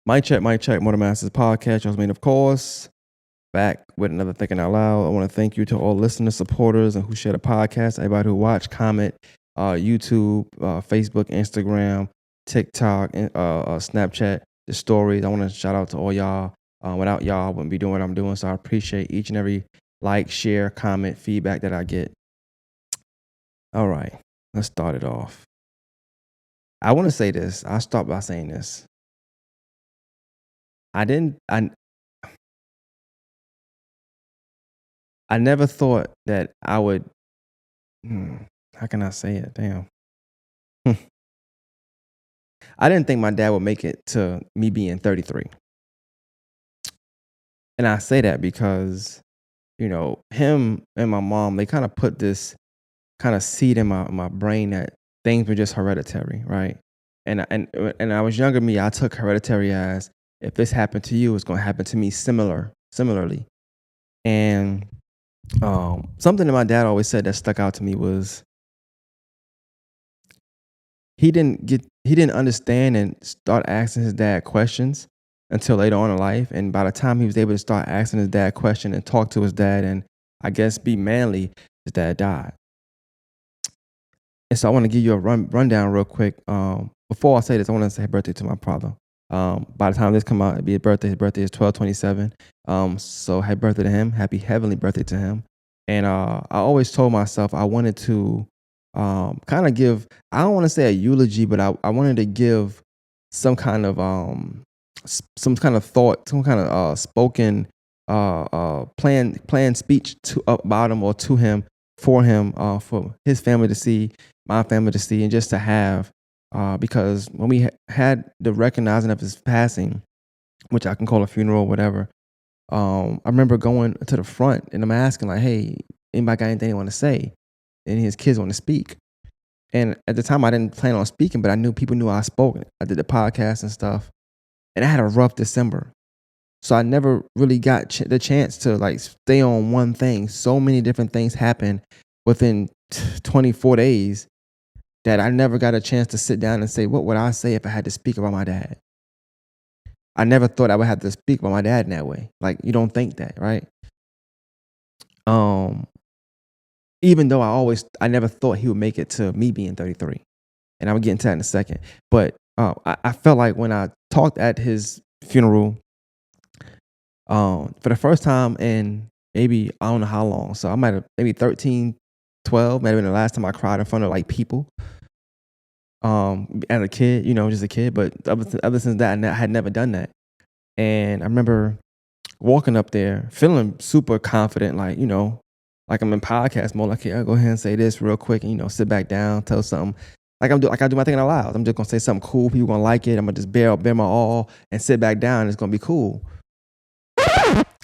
Mic check, Motor Masters podcast. I mean, of course, back with another Thinking Out Loud. I want to thank you to all listeners, supporters, and who share the podcast, everybody who watch, comment, YouTube, Facebook, Instagram, TikTok, and Snapchat, the stories. I want to shout out to all y'all. Without y'all, I wouldn't be doing what I'm doing. So I appreciate each and every like, share, comment, feedback that I get. All right, let's start it off. I want to say this. I'll start by saying this. I didn't. I never thought that I would. How can I say it? Damn. I didn't think my dad would make it to me being 33. And I say that because, him and my mom, they kind of put this kind of seed in my brain that things were just hereditary, right? And I was younger me, I took hereditary as if this happened to you, it's going to happen to me similarly. And something that my dad always said that stuck out to me was he didn't understand and start asking his dad questions until later on in life. And by the time he was able to start asking his dad questions and talk to his dad and I guess be manly, his dad died. And so I want to give you a rundown real quick. Before I say this, I want to say happy birthday to my father. By the time this come out, it'll be his birthday. His birthday is 12/27. So happy birthday to him. Happy heavenly birthday to him. And I always told myself I wanted to kind of give, I don't want to say a eulogy, but I wanted to give some kind of thought, some kind of spoken planned speech about him or to him, for his family to see, my family to see, and just to have, because when we had the recognizing of his passing, which I can call a funeral or whatever, I remember going to the front and I'm asking like, hey, anybody got anything they want to say? And his kids want to speak. And at the time I didn't plan on speaking, but I knew people knew I spoke. I did the podcast and stuff. And I had a rough December. So I never really got the chance to like stay on one thing. So many different things happened within 24 days that I never got a chance to sit down and say, what would I say if I had to speak about my dad? I never thought I would have to speak about my dad in that way. Like, you don't think that, right? Even though I never thought he would make it to me being 33. And I'm going to get into that in a second. But I felt like when I talked at his funeral, for the first time in maybe, I don't know how long. So I might have maybe 13, 12, might have been the last time I cried in front of like people. As a kid, just a kid. But ever since that, I had never done that. And I remember walking up there feeling super confident, like, like I'm in podcast mode. Like, yeah, I'll go ahead and say this real quick and, sit back down, tell something. Like I do my thing out loud. I'm just going to say something cool. People going to like it. I'm going to just bear my all and sit back down. And it's going to be cool.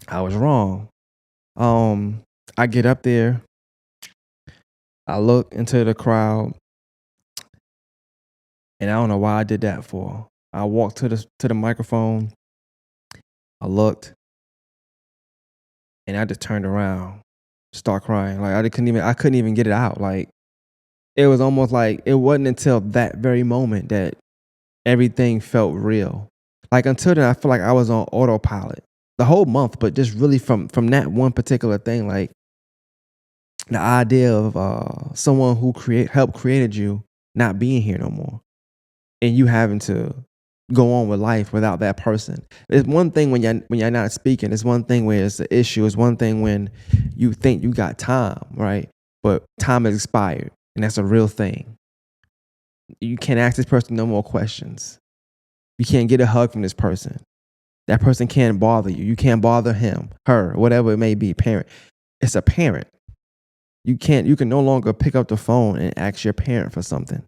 I was wrong. I get up there. I look into the crowd. And I don't know why I did that for. I walked to the microphone. I looked. And I just turned around, start crying. Like I couldn't even get it out. Like it was almost like it wasn't until that very moment that everything felt real. Like until then, I feel like I was on autopilot the whole month, but just really from that one particular thing, like the idea of someone who helped created you not being here no more, and you having to go on with life without that person. It's one thing when you're not speaking. It's one thing where it's an issue. It's one thing when you think you got time, right? But time has expired, and that's a real thing. You can't ask this person no more questions. You can't get a hug from this person. That person can't bother you. You can't bother him, her, whatever it may be. Parent. It's a parent. You can no longer pick up the phone and ask your parent for something.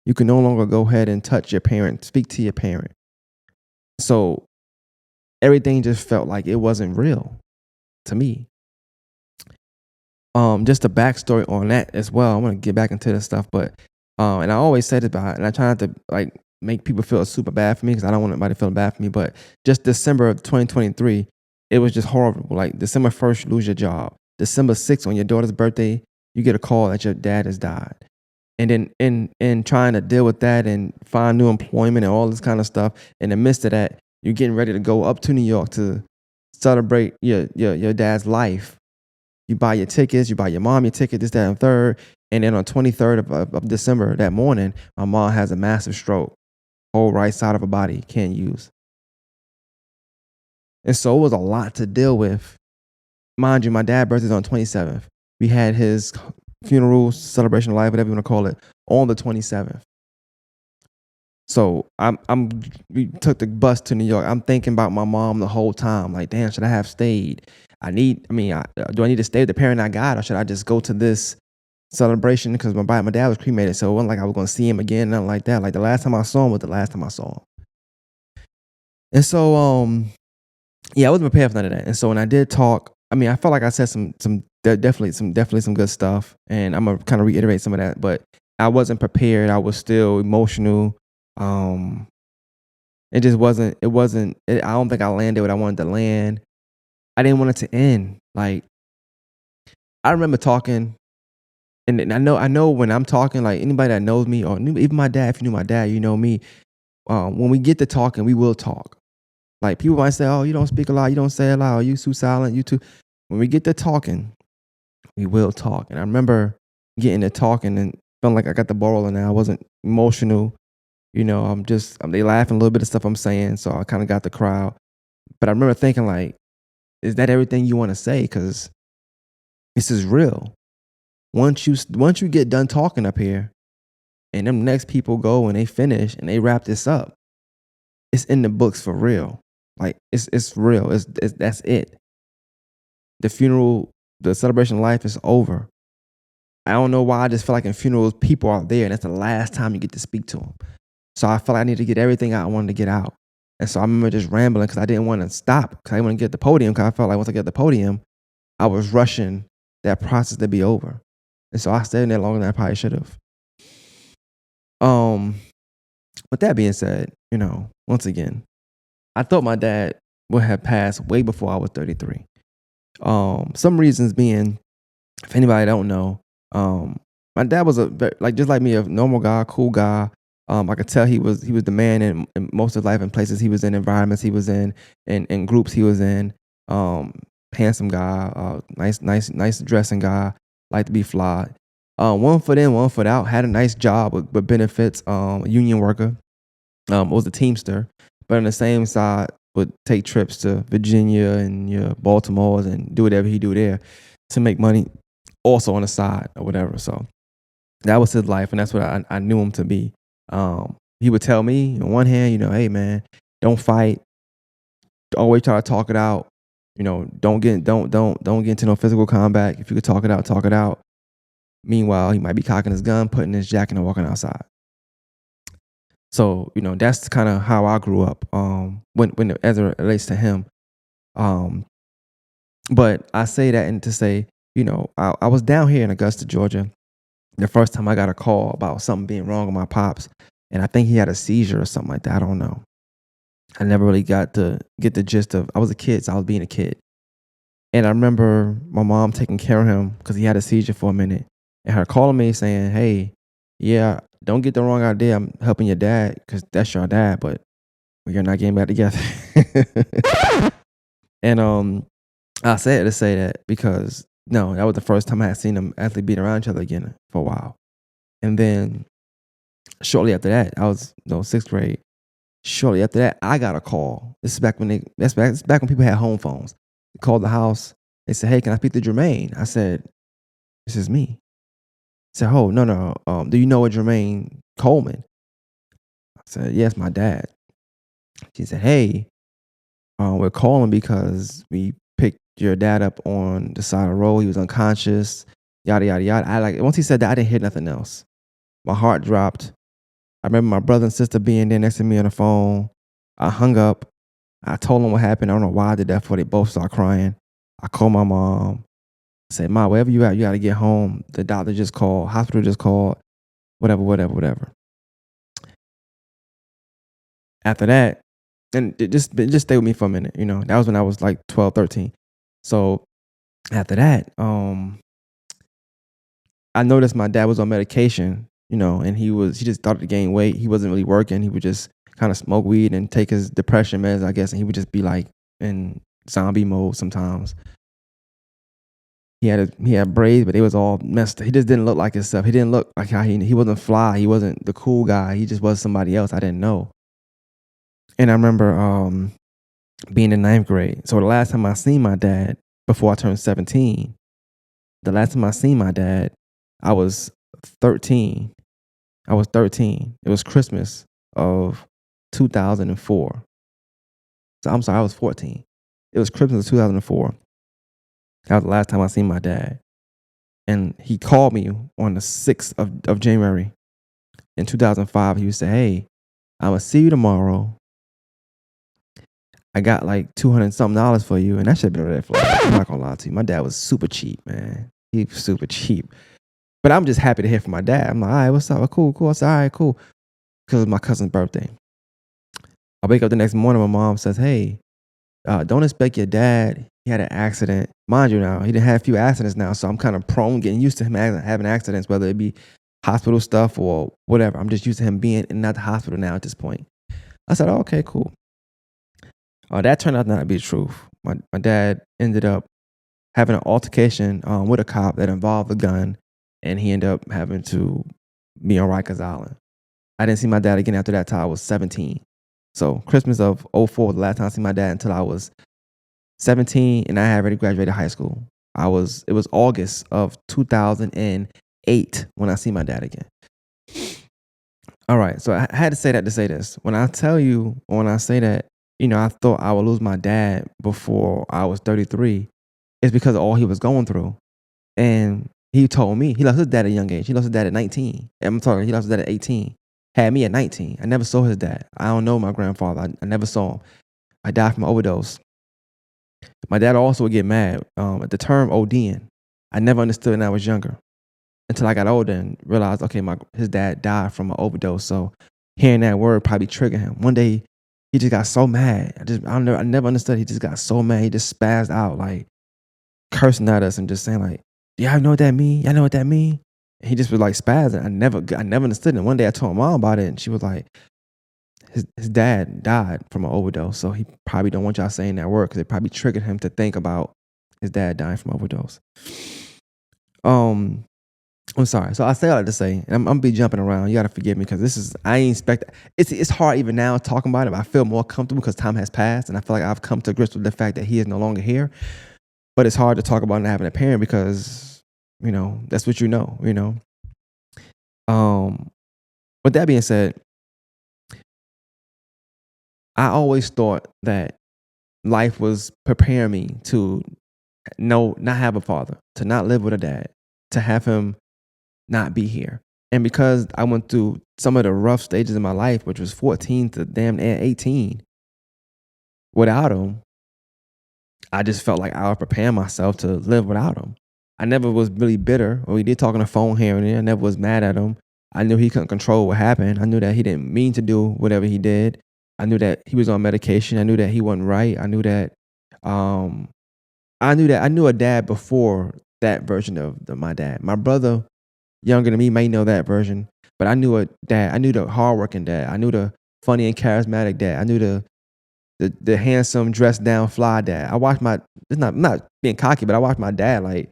You can no longer go ahead and touch your parent, speak to your parent. So everything just felt like it wasn't real to me. Just a backstory on that as well. I'm gonna get back into this stuff, but and I always said it about it, and I try not to like make people feel super bad for me because I don't want anybody feeling bad for me. But just December of 2023, it was just horrible. Like December 1st, you lose your job. December 6th, on your daughter's birthday, you get a call that your dad has died. And then in trying to deal with that and find new employment and all this kind of stuff, in the midst of that, You're getting ready to go up to New York to celebrate your dad's life. You buy your tickets, you buy your mom your ticket, this, that, and third. And then on 23rd of December, that morning, my mom has a massive stroke. Whole right side of her body can't use. And so it was a lot to deal with. Mind you, my dad's birthday is on 27th. We had his funeral, celebration of life, whatever you want to call it, on the 27th. So we took the bus to New York. I'm thinking about my mom the whole time. Like, damn, should I have stayed? Do I need to stay with the parent I got, or should I just go to this celebration? Because my dad was cremated, so it wasn't like I was going to see him again, nothing like that. Like, the last time I saw him was the last time I saw him. And so, yeah, I wasn't prepared for none of that. And so when I did talk, I felt like I said definitely some good stuff, and I'm gonna kind of reiterate some of that. But I wasn't prepared. I was still emotional. It just wasn't. It wasn't. I don't think I landed what I wanted to land. I didn't want it to end. Like, I remember talking, and I know when I'm talking, like, anybody that knows me, or even my dad. If you knew my dad, you know me. When we get to talking, we will talk. Like, people might say, "Oh, you don't speak a lot. You don't say a lot. Or you too silent. You too." When we get to talking, we will talk. And I remember getting to talking and feeling like I got the ball rolling. Now I wasn't emotional. They laughing a little bit of stuff I'm saying, so I kind of got the crowd. But I remember thinking, like, is that everything you want to say? Because this is real. Once you get done talking up here, and them next people go and they finish and they wrap this up, it's in the books for real. Like, it's real. That's it. The funeral, the celebration of life is over. I don't know why. I just feel like in funerals, people are there, and that's the last time you get to speak to them. So I felt like I needed to get everything out I wanted to get out. And so I remember just rambling because I didn't want to stop, because I didn't want to get the podium, because I felt like once I get the podium, I was rushing that process to be over. And so I stayed in there longer than I probably should have. With that being said, once again, I thought my dad would have passed way before I was 33. Some reasons being, if anybody don't know, my dad was just like me, a normal guy, cool guy. I could tell he was the man in most of life, in places he was in, environments he was in groups he was in. Handsome guy, nice dressing guy, liked to be fly. One foot in, one foot out. Had a nice job with benefits. Union worker. Was a teamster, but on the same side would take trips to Virginia and Baltimore and do whatever he do there to make money, also on the side or whatever. So that was his life, and that's what I knew him to be. He would tell me on one hand, hey man, don't fight. Always try to talk it out. Don't get into no physical combat. If you could talk it out, talk it out. Meanwhile, he might be cocking his gun, putting his jacket, and walking outside. So, that's kind of how I grew up, as it relates to him. But I say that and to say, I was down here in Augusta, Georgia, the first time I got a call about something being wrong with my pops. And I think he had a seizure or something like that. I don't know. I never really got to get the gist of, I was a kid, so I was being a kid. And I remember my mom taking care of him because he had a seizure for a minute. And her calling me saying, hey, yeah, don't get the wrong idea. I'm helping your dad because that's your dad, but we're not getting back together. And I said to say that because, no, that was the first time I had seen them actually being around each other again for a while. And then shortly after that, I was sixth grade. Shortly after that, I got a call. This is back when back when people had home phones. They called the house. They said, hey, can I speak to Jermaine? I said, this is me. I said, oh, no. Do you know a Jermaine Coleman? I said, yes, my dad. She said, hey, we're calling because we picked your dad up on the side of the road. He was unconscious, yada, yada, yada. Once he said that, I didn't hear nothing else. My heart dropped. I remember my brother and sister being there next to me on the phone. I hung up. I told them what happened. I don't know why I did that before they both started crying. I called my mom. I said, Mom, wherever you at, you got to get home. The doctor just called. Hospital just called. Whatever. After that, and just stay with me for a minute. That was when I was like 12, 13. So after that, I noticed my dad was on medication, and he just started to gain weight. He wasn't really working. He would just kind of smoke weed and take his depression meds, I guess, and he would just be like in zombie mode sometimes. He had braids, but they was all messed. He just didn't look like himself. He didn't look like how he wasn't fly. He wasn't the cool guy. He just was somebody else I didn't know. And I remember being in ninth grade. So the last time I seen my dad before I turned 17, the last time I seen my dad, I was 13. I was 13. It was Christmas of 2004. So I'm sorry, I was 14. It was Christmas of 2004. That was the last time I seen my dad. And he called me on the 6th of January in 2005. He would say, hey, I'm going to see you tomorrow. I got like $200 something for you. And that should be a red flag. I'm not going to lie to you. My dad was super cheap, man. He was super cheap. But I'm just happy to hear from my dad. I'm like, all right, what's up? Cool, cool. I said, all right, cool. Because it was my cousin's birthday. I wake up the next morning. My mom says, hey, don't expect your dad. He had an accident. Mind you now, he didn't have a few accidents now. So I'm kind of prone, getting used to him having accidents, whether it be hospital stuff or whatever. I'm just used to him being in and out the hospital now at this point. I said, oh, okay, cool. That turned out not to be the truth. My dad ended up having an altercation with a cop that involved a gun, and he ended up having to be on Rikers Island. I didn't see my dad again after that till I was 17. So Christmas of 04 was the last time I see my dad until I was 17, and I had already graduated high school. It was August of 2008 when I see my dad again. All right, so I had to say that to say this. When I say that, I thought I would lose my dad before I was 33, it's because of all he was going through. And he told me he lost his dad at a young age. He lost his dad at 19. I'm talking, he lost his dad at 18. Had me at 19. I never saw his dad. I don't know my grandfather. I never saw him. I died from an overdose. My dad also would get mad at the term ODing. I never understood when I was younger until I got older and realized, okay, his dad died from an overdose. So hearing that word probably triggered him. One day, he just got so mad. I never understood. He just got so mad. He just spazzed out, like cursing at us and just saying like, "Y'all know what that mean? Y'all know what that mean?" And he just was like spazzing. I never understood it. And one day I told my mom about it, and she was like, his dad died from an overdose, so he probably don't want y'all saying that word because it probably triggered him to think about his dad dying from overdose. I'm sorry. So I say all that to say, and I'm gonna be jumping around. You gotta forgive me because I ain't expect. It's hard even now talking about it. But I feel more comfortable because time has passed, and I feel like I've come to grips with the fact that he is no longer here. But it's hard to talk about not having a parent because that's what you know. With that being said, I always thought that life was preparing me to not have a father, to not live with a dad, to have him not be here. And because I went through some of the rough stages in my life, which was 14 to damn near 18, without him, I just felt like I was preparing myself to live without him. I never was really bitter. We did talk on the phone here and there. I never was mad at him. I knew he couldn't control what happened. I knew that he didn't mean to do whatever he did. I knew that he was on medication. I knew that he wasn't right. I knew that I knew a dad before that version of my dad. My brother, younger than me, may know that version, but I knew a dad. I knew the hardworking dad. I knew the funny and charismatic dad. I knew the handsome, dressed down, fly dad. I watched I'm not being cocky, but I watched my dad like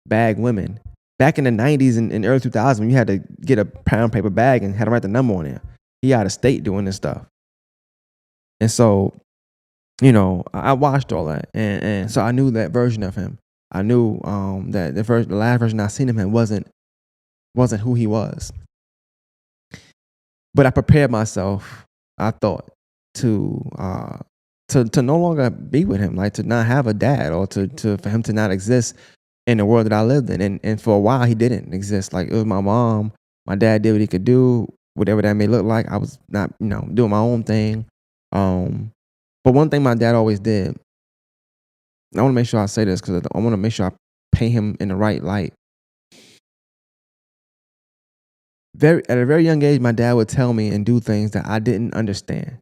bag women. Back in the 90s and early 2000s, when you had to get a pound paper bag and had to write the number on it. He out of state doing this stuff. And so, I watched all that. And so I knew that version of him. I knew that the last version I seen him in wasn't who he was. But I prepared myself, I thought, to no longer be with him, like to not have a dad or for him to not exist in the world that I lived in. And for a while he didn't exist. Like it was my mom, my dad did what he could do, whatever that may look like. I was not, doing my own thing. But one thing my dad always did, I want to make sure I say this because I want to make sure I paint him in the right light. At a very young age, my dad would tell me and do things that I didn't understand.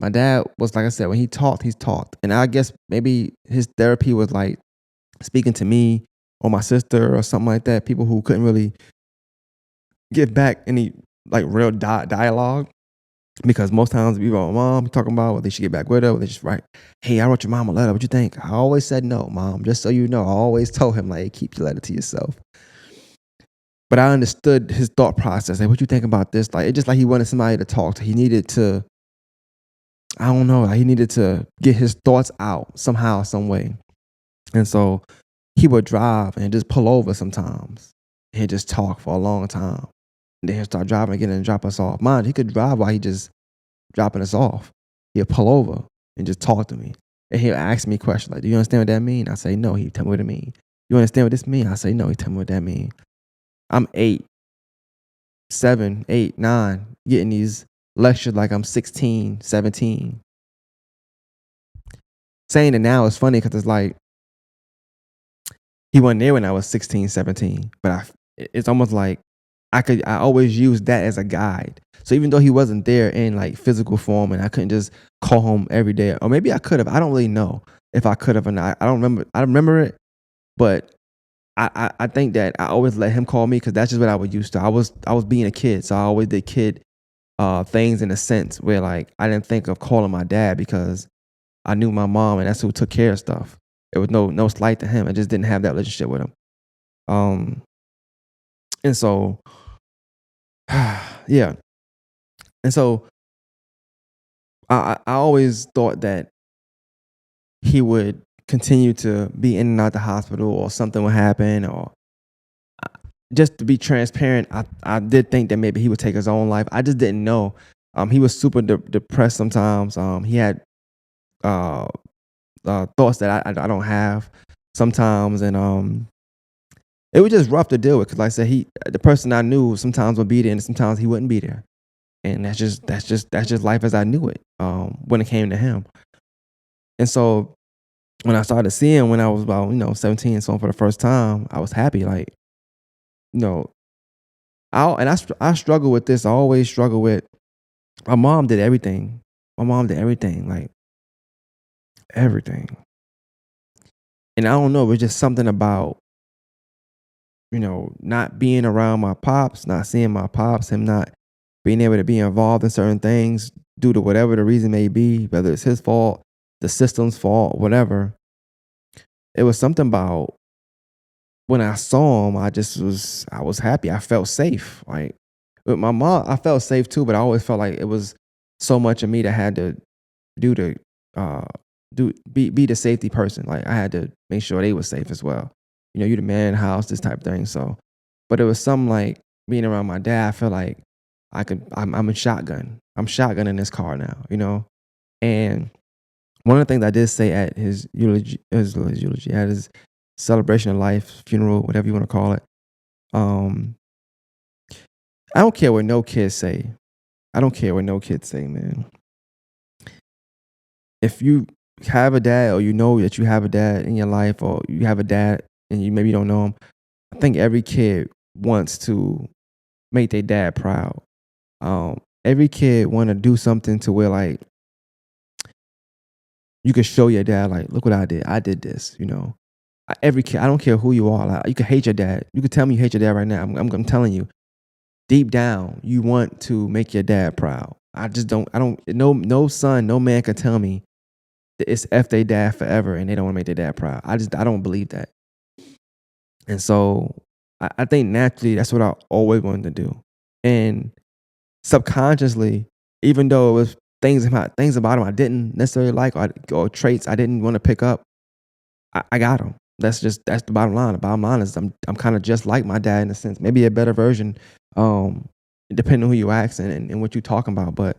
My dad was, like I said, when he talked, he's talked. And I guess maybe his therapy was like speaking to me or my sister or something like that, people who couldn't really give back any like real dialogue. Because most times we wrote mom talking about whether they should get back with her, or they just write, "Hey, I wrote your mom a letter. What you think?" I always said no, mom. Just so you know, I always told him like, keep your letter to yourself. But I understood his thought process. Like, what you think about this? Like, it just like he wanted somebody to talk to. He needed to, I don't know, like he needed to get his thoughts out somehow, some way. And so he would drive and just pull over sometimes. He'd just talk for a long time. And then he'd start driving again and drop us off. Mind, he could drive while he just dropping us off. He'll pull over and just talk to me. And he'll ask me questions like, "Do you understand what that mean?" I say, "No." He tell me what it mean. "You understand what this mean?" I say, "No." He tell me what that mean. I'm 8, 7, 8, 9, getting these lectures like I'm 16, 17. Saying it now is funny because it's like he wasn't there when I was 16, 17. But it's almost like I always use that as a guide. So even though he wasn't there in like physical form and I couldn't just call home every day, or maybe I could have. I don't really know if I could have or not. I don't remember. I remember it, but I think that I always let him call me because that's just what I was used to. I was being a kid, so I always did kid things in a sense where like I didn't think of calling my dad because I knew my mom and that's who took care of stuff. It was no slight to him. I just didn't have that relationship with him. Um, and so yeah, and so I always thought that he would continue to be in and out the hospital or something would happen or just to be transparent, I did think that maybe he would take his own life. I just didn't know. He was super depressed sometimes. He had uh, thoughts that I don't have sometimes, and it was just rough to deal with. Cause like I said, the person I knew sometimes would be there, and sometimes he wouldn't be there, and that's just life as I knew it. When it came to him, and so when I started seeing when I was about 17 and so on for the first time, I was happy. Like you know, I struggle with this. I always struggle with. My mom did everything. My mom did everything, like everything. And I don't know, it's just something about, not being around my pops, not seeing my pops, him not being able to be involved in certain things due to whatever the reason may be, whether it's his fault, the system's fault, whatever. It was something about when I saw him, I was happy. I felt safe. Like with my mom, I felt safe too, but I always felt like it was so much of me that had to do the uh be the safety person. Like I had to make sure they were safe as well. You the man in the house, this type of thing. So, but it was something like being around my dad. I feel like I'm a shotgun. I'm shotgunning this car now. And one of the things I did say at his eulogy, at his celebration of life, funeral, whatever you want to call it. Um, I don't care what no kids say. I don't care what no kids say, man. If you have a dad or you know that you have a dad in your life or you have a dad and you maybe don't know him, I think every kid wants to make their dad proud. Every kid want to do something to where like you can show your dad like, look what I did. I did this. Every kid, I don't care who you are. Like, you can hate your dad. You can tell me you hate your dad right now. I'm telling you, deep down, you want to make your dad proud. I just don't. I don't. No son, no man can tell me it's F they dad forever and they don't want to make their dad proud. I don't believe that. And so I think naturally that's what I always wanted to do. And subconsciously, even though it was things about him I didn't necessarily like or traits I didn't want to pick up, I got them. That's the bottom line. The bottom line is I'm kind of just like my dad in a sense, maybe a better version, um, depending on who you ask and what you're talking about. But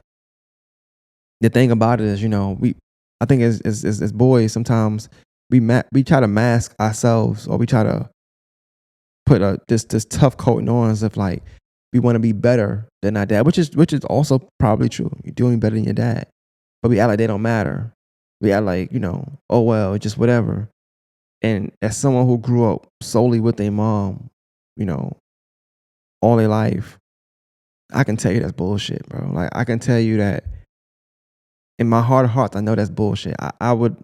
the thing about it is, I think as boys, sometimes we try to mask ourselves or we try to put this tough coating on as if like we want to be better than our dad, which is also probably true. You're doing better than your dad, but we act like they don't matter. We act like oh well, just whatever. And as someone who grew up solely with their mom, you know, all their life, I can tell you that's bullshit, bro. Like I can tell you that in my heart of hearts, I know that's bullshit. I would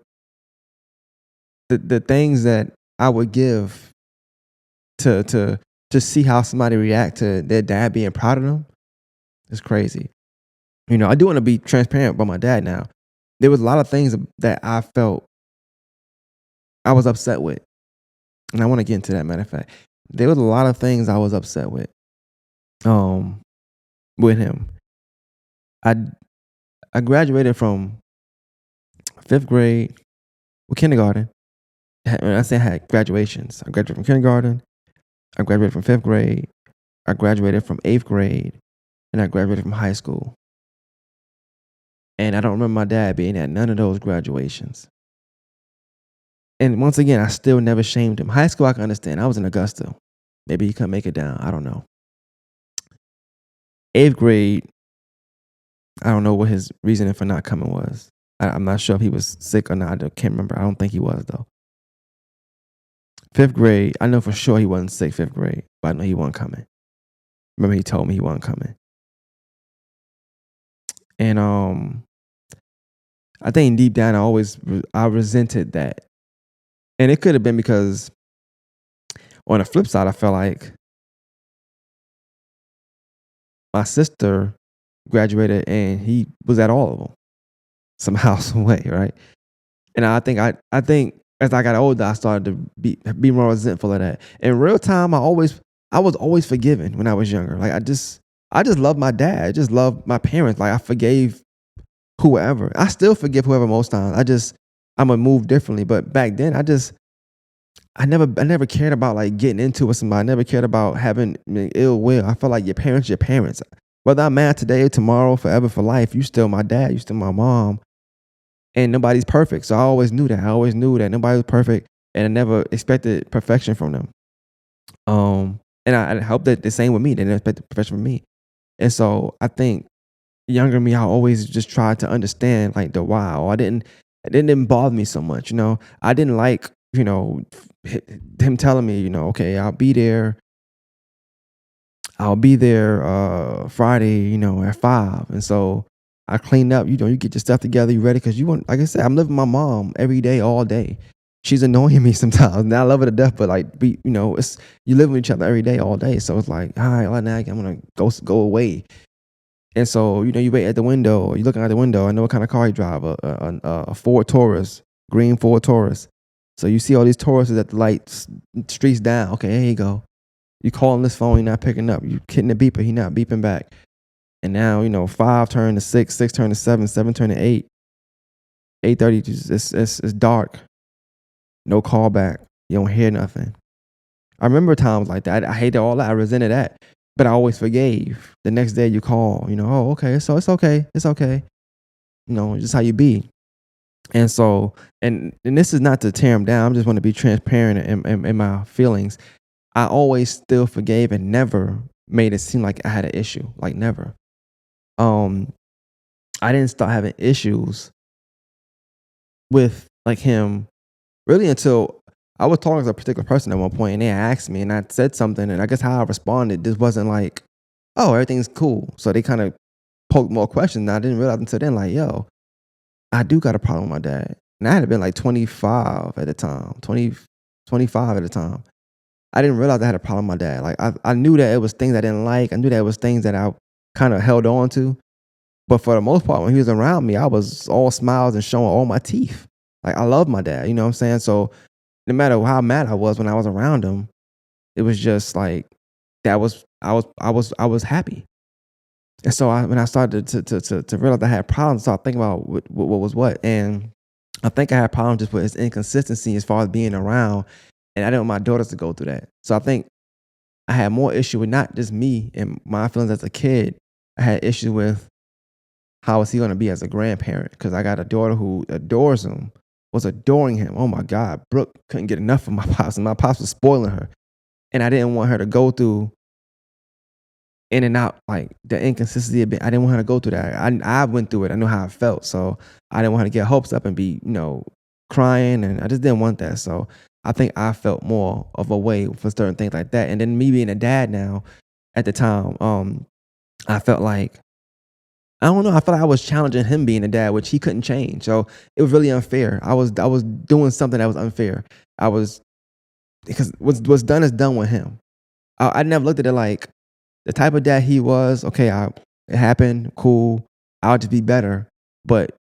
the things that I would give to to see how somebody react to their dad being proud of them is crazy. I do want to be transparent about my dad now. There was a lot of things that I felt I was upset with, and I want to get into that. Matter of fact, there was a lot of things I was upset um, with him. I I graduated from fifth grade, well, kindergarten. When I say I had graduations, I graduated from kindergarten. I graduated from fifth grade. I graduated from eighth grade, and I graduated from high school. And I don't remember my dad being at none of those graduations. And once again, I still never shamed him. High school, I can understand. I was in Augusta. Maybe he couldn't make it down. I don't know. Eighth grade, I don't know what his reasoning for not coming was. I'm not sure if he was sick or not. I can't remember. I don't think he was, though. Fifth grade, I know for sure he wasn't sick fifth grade, but I know he wasn't coming. Remember, he told me he wasn't coming. And I think deep down, I resented that. And it could have been because on the flip side, I felt like my sister graduated and he was at all of them somehow, some way, right? And I think as I got older, I started to be more resentful of that. In real time, I was always forgiving when I was younger. Like I just love my dad. I just love my parents. Like I forgave whoever. I still forgive whoever most times. I'm gonna move differently. But back then, I never cared about like getting into it with somebody. I never cared about having ill will. I felt like your parents, your parents. Whether I'm mad today, tomorrow, forever, for life, you still my dad. You still my mom. And nobody's perfect. So I always knew that. I always knew that nobody was perfect, and I never expected perfection from them. And I hope that the same with me. They didn't expect perfection from me. And so I think younger me, I always just tried to understand like the why. Or it didn't bother me so much. I didn't like him telling me, okay, I'll be there Friday, at 5. And so I cleaned up, you get your stuff together, you ready? Because you want, like I said, I'm living with my mom every day, all day. She's annoying me sometimes. And I love her to death, but like, it's you live with each other every day, all day. So it's like, all right, well, now I'm gonna go away. And so you wait at the window. You're looking out the window. I know what kind of car you drive, a Ford Taurus, green Ford Taurus. So you see all these Tauruses at the lights, streets down. Okay, here you go. You calling this phone, he not picking up. You hitting the beeper, he not beeping back. And now, 5 turned to 6, 6 turned to 7, 7 turned to 8. 8:30, it's dark. No call back. You don't hear nothing. I remember times like that. I hated all that. I resented that. But I always forgave. The next day you call, oh, okay, so it's okay. It's okay. Just how you be. And so, and this is not to tear him down. I just want to be transparent in my feelings. I always still forgave and never made it seem like I had an issue. Like never. I didn't start having issues with like him really until I was talking to a particular person at one point, and they asked me, and I said something, and I guess how I responded just wasn't like, oh, everything's cool. So they kind of poked more questions, and I didn't realize until then, like, yo, I do got a problem with my dad. And I had been like 25 at the time, 25 at the time. I didn't realize I had a problem with my dad. Like I knew that it was things I didn't like. I knew that it was things that I kind of held on to. But for the most part, when he was around me, I was all smiles and showing all my teeth. Like I love my dad, you know what I'm saying? So no matter how mad I was when I was around him, it was just like I was happy. And so when I started to realize I had problems, I started thinking about what was what. And I think I had problems just with his inconsistency as far as being around. And I didn't want my daughters to go through that. So I think I had more issue with not just me and my feelings as a kid. I had issue with how is he going to be as a grandparent? Because I got a daughter who adores him, was adoring him. Oh my God, Brooke couldn't get enough of my pops, and my pops was spoiling her. And I didn't want her to go through in and out, like the inconsistency. I didn't want her to go through that. I went through it. I know how I felt. So I didn't want her to get hopes up and be, crying. And I just didn't want that. So I think I felt more of a way for certain things like that. And then me being a dad now at the time, I felt like, I don't know. I felt like I was challenging him being a dad, which he couldn't change. So it was really unfair. I was doing something that was unfair. Because what's done is done with him. I never looked at it like the type of dad he was. Okay, it happened. Cool. I'll just be better. But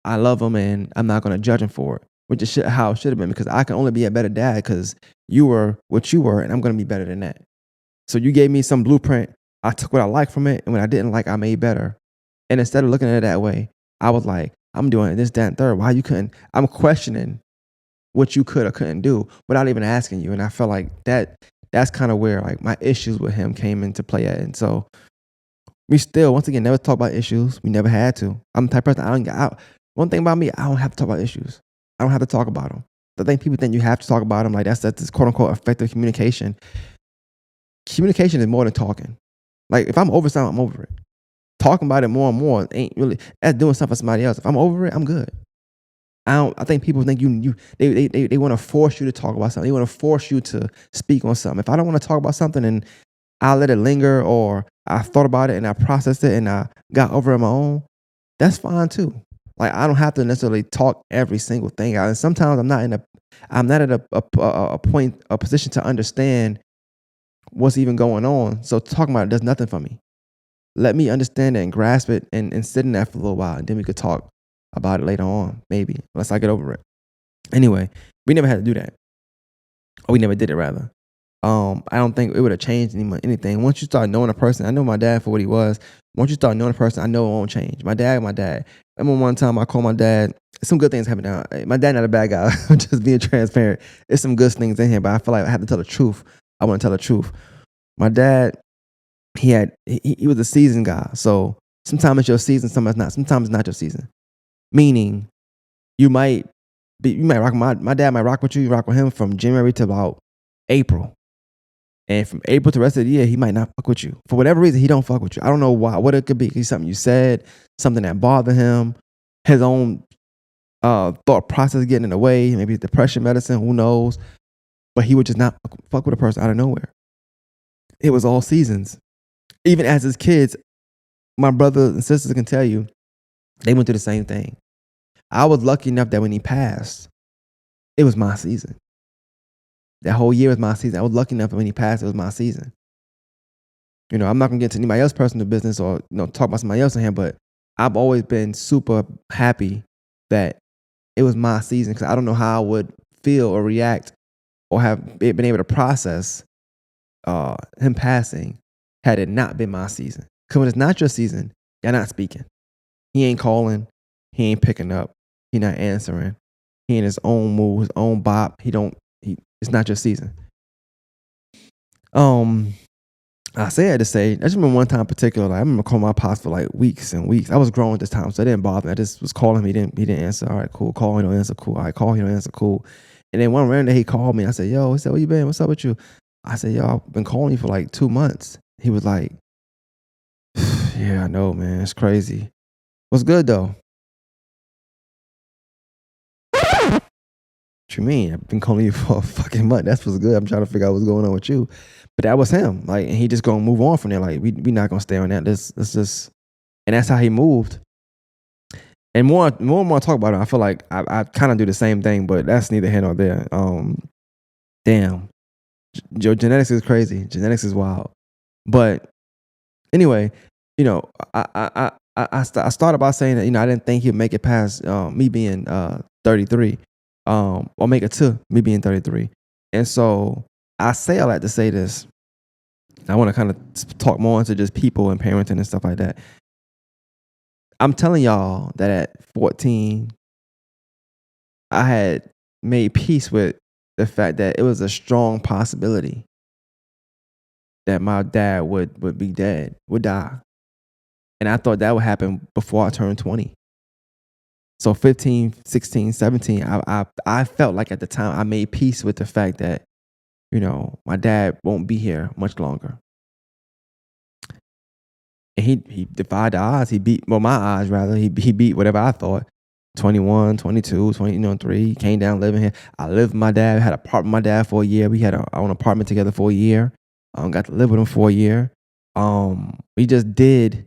I love him, and I'm not gonna judge him for it, which is how it should have been, because I can only be a better dad because you were what you were, and I'm gonna be better than that. So you gave me some blueprint. I took what I liked from it, and when I didn't like, I made better. And instead of looking at it that way, I was like, I'm doing this, that, and third. Why you couldn't? I'm questioning what you could or couldn't do without even asking you. And I felt like that's kind of where like my issues with him came into play at. And so we still, once again, never talk about issues. We never had to. I'm the type of person, one thing about me, I don't have to talk about issues. I don't have to talk about them. I think people think you have to talk about them. Like that's this quote unquote effective communication. Communication is more than talking. Like if I'm over something, I'm over it. Talking about it more and more ain't really, that's doing something for somebody else. If I'm over it, I'm good. I think people think they want to force you to talk about something. They want to force you to speak on something. If I don't want to talk about something and I let it linger, or I thought about it and I processed it and I got over it on my own, that's fine too. Like I don't have to necessarily talk every single thing out. And sometimes I'm not at a position to understand what's even going on. So talking about it does nothing for me. Let me understand it and grasp it and sit in that for a little while, and then we could talk about it later on, maybe, unless I get over it. Anyway, we never had to do that. Or we never did it, rather. I don't think it would have changed anything. Once you start knowing a person, I know my dad for what he was. Once you start knowing a person, I know it won't change. My dad. I remember one time I called my dad. Some good things happened now. My dad not a bad guy. Just being transparent. There's some good things in here, but I feel like I have to tell the truth. I want to tell the truth. My dad, he was a seasoned guy. So sometimes it's your season, sometimes not. Sometimes it's not your season. Meaning, you might rock my dad might rock with you rock with him from January to about April. And from April to the rest of the year, he might not fuck with you. For whatever reason, he don't fuck with you. I don't know why, what it could be. It's something you said, something that bothered him, his own thought process getting in the way, maybe depression medicine, who knows. But he would just not fuck with a person out of nowhere. It was all seasons. Even as his kids, my brothers and sisters can tell you, they went through the same thing. I was lucky enough that when he passed, it was my season. That whole year was my season. I was lucky enough that when he passed, it was my season. I'm not going to get into anybody else's personal business or talk about somebody else in here, but I've always been super happy that it was my season, because I don't know how I would feel or react or have been able to process him passing had it not been my season. Because when it's not your season, you're not speaking. He ain't calling. He ain't picking up. He not answering. He in his own mood, his own bop. It's not your season. I say that to say, I just remember one time in particular, like, I remember calling my pops for like weeks and weeks. I was grown at this time, so it didn't bother me. I just was calling him. He didn't answer. All right, cool. Call, he don't answer. Cool. All right, call, he don't answer. Cool. And then one random day he called me. I said, yo, he said, where you been? What's up with you? I said, yo, I've been calling you for like 2 months. He was like, yeah, I know, man. It's crazy. What's good though? What you mean? I've been calling you for a fucking month. That's what's good. I'm trying to figure out what's going on with you. But that was him. Like, and he just gonna move on from there. Like, we not gonna stay on that. Let's just, and that's how he moved. And more and more I talk about it, I feel like I kind of do the same thing, but that's neither here nor there. Damn, genetics is crazy. Genetics is wild. But anyway, I started by saying that I didn't think he'd make it past me being 33, or make it to me being 33. And so I say all that to say this. I want to kind of talk more into just people and parenting and stuff like that. I'm telling y'all that at 14, I had made peace with the fact that it was a strong possibility that my dad would be dead, would die. And I thought that would happen before I turned 20. So 15, 16, 17, I felt like at the time I made peace with the fact that, my dad won't be here much longer. And he defied the odds. He beat, my odds rather. He beat whatever I thought. 21, 22, 23. He came down living here. I lived with my dad. Had an apartment with my dad for a year. We had our own apartment together for a year. Got to live with him for a year. We just did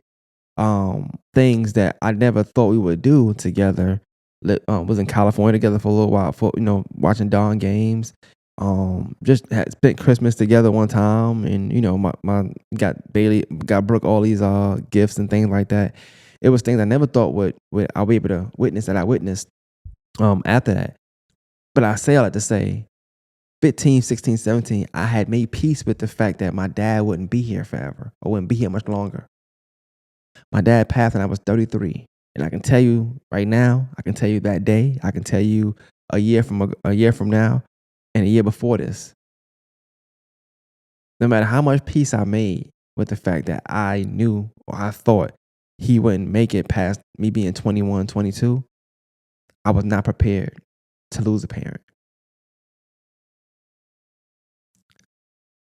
things that I never thought we would do together. Was in California together for a little while, for watching Dawn games. Just had spent Christmas together one time, and my got Brooke all these gifts and things like that. It was things I never thought would I'll be able to witness that I witnessed after that. But I say all that to say 15, 16, 17, I had made peace with the fact that my dad wouldn't be here forever or wouldn't be here much longer. My dad passed when I was 33. And I can tell you right now, I can tell you that day, I can tell you a year from now and a year before this. No matter how much peace I made with the fact that I knew or I thought he wouldn't make it past me being 21, 22, I was not prepared to lose a parent.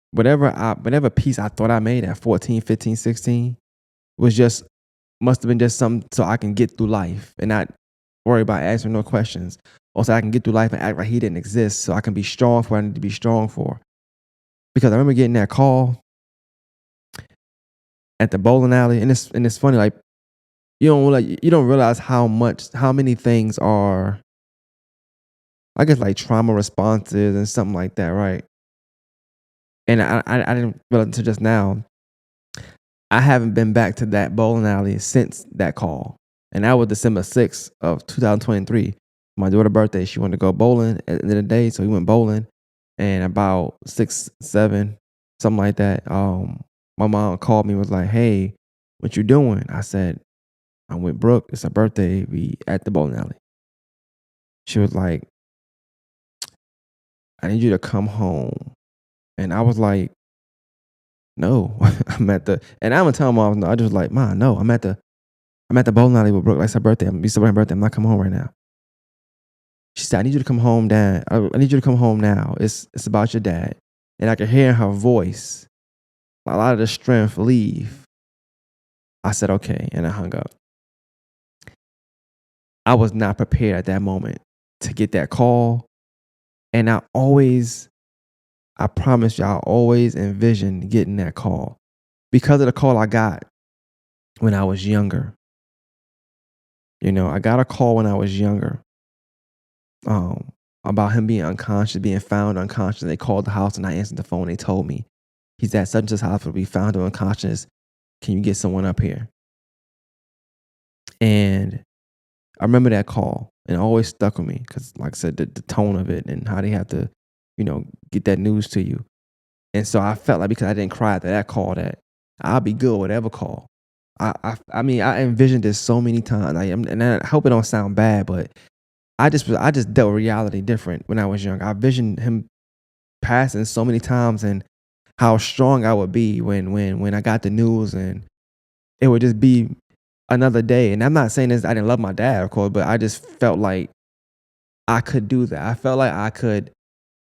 Whatever peace I thought I made at 14, 15, 16 was just must have been just something so I can get through life and not worry about answering no questions. Also, I can get through life and act like he didn't exist so I can be strong for what I need to be strong for. Because I remember getting that call at the bowling alley, and it's funny, like you don't realize how many things are, I guess, like trauma responses and something like that, right? And I didn't realize until just now. I haven't been back to that bowling alley since that call, and that was December 6th of 2023. My daughter's birthday. She wanted to go bowling at the end of the day, so we went bowling. And about 6, 7, something like that. My mom called me and was like, "Hey, what you doing?" I said, "I'm with Brooke. It's her birthday. We at the bowling alley." She was like, "I need you to come home." And I was like, "No, I'm at the." And I'm gonna tell my mom, no. I just was like, "Ma, no, I'm at the bowling alley with Brooke. Like it's her birthday. I'm be celebrating her birthday. I'm not coming home right now." She said, "I need you to come home, Dad. I need you to come home now. It's about your dad." And I could hear in her voice a lot of the strength leave. I said, "Okay," and I hung up. I was not prepared at that moment to get that call. And I promise you, I always envisioned getting that call because of the call I got when I was younger. I got a call when I was younger um, about him being unconscious, being found unconscious. They called the house and I answered the phone. They told me he's at such and such hospital. We found him unconscious. Can you get someone up here? And I remember that call and it always stuck with me because, like I said, the tone of it and how they have to, get that news to you. And so I felt like because I didn't cry after that call, that I'll be good whatever call. I mean, I envisioned this so many times. And I hope it don't sound bad, but I just dealt with reality different when I was young. I envisioned him passing so many times and how strong I would be when I got the news and it would just be another day. And I'm not saying this, I didn't love my dad, of course, but I just felt like I could do that. I felt like I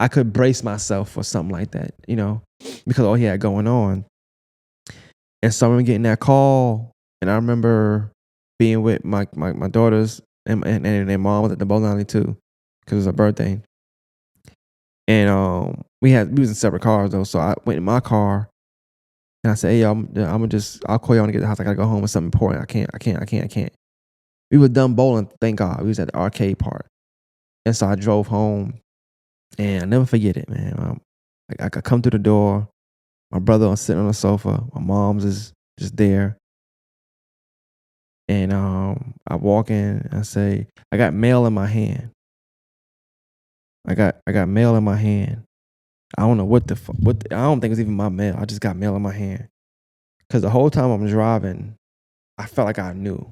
could brace myself for something like that, because of all he had going on. And so I remember getting that call, and I remember being with my daughters and their mom was at the bowling alley too, because it was her birthday. And we was in separate cars though, so I went in my car and I said, "Hey, I'll call you when I get to the house. I gotta go home with something important. I can't." We were done bowling, thank God. We was at the arcade part, and so I drove home, and I never forget it, man. I could come through the door. My brother was sitting on the sofa. My mom's is just there. And I walk in and I say, I got mail in my hand. I got mail in my hand. I don't know I don't think it's even my mail. I just got mail in my hand. Cause the whole time I'm driving, I felt like I knew.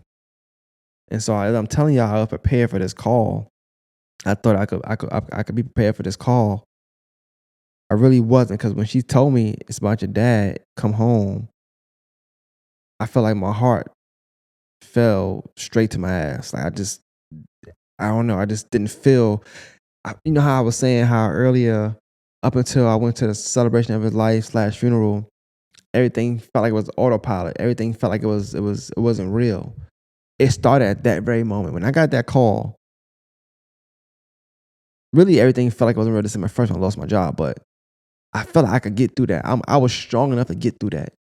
And so I'm telling y'all I was prepared for this call. I thought I could be prepared for this call. I really wasn't, because when she told me it's about your dad, come home, I felt like my heart fell straight to my ass. Like I don't know. I just didn't feel. You know how I was saying how earlier, up until I went to the celebration of his life / funeral, everything felt like it was autopilot. Everything felt like it wasn't real. It started at that very moment when I got that call. Really, everything felt like it wasn't real. This is my first time I lost my job, but I felt like I could get through that. I was strong enough to get through that.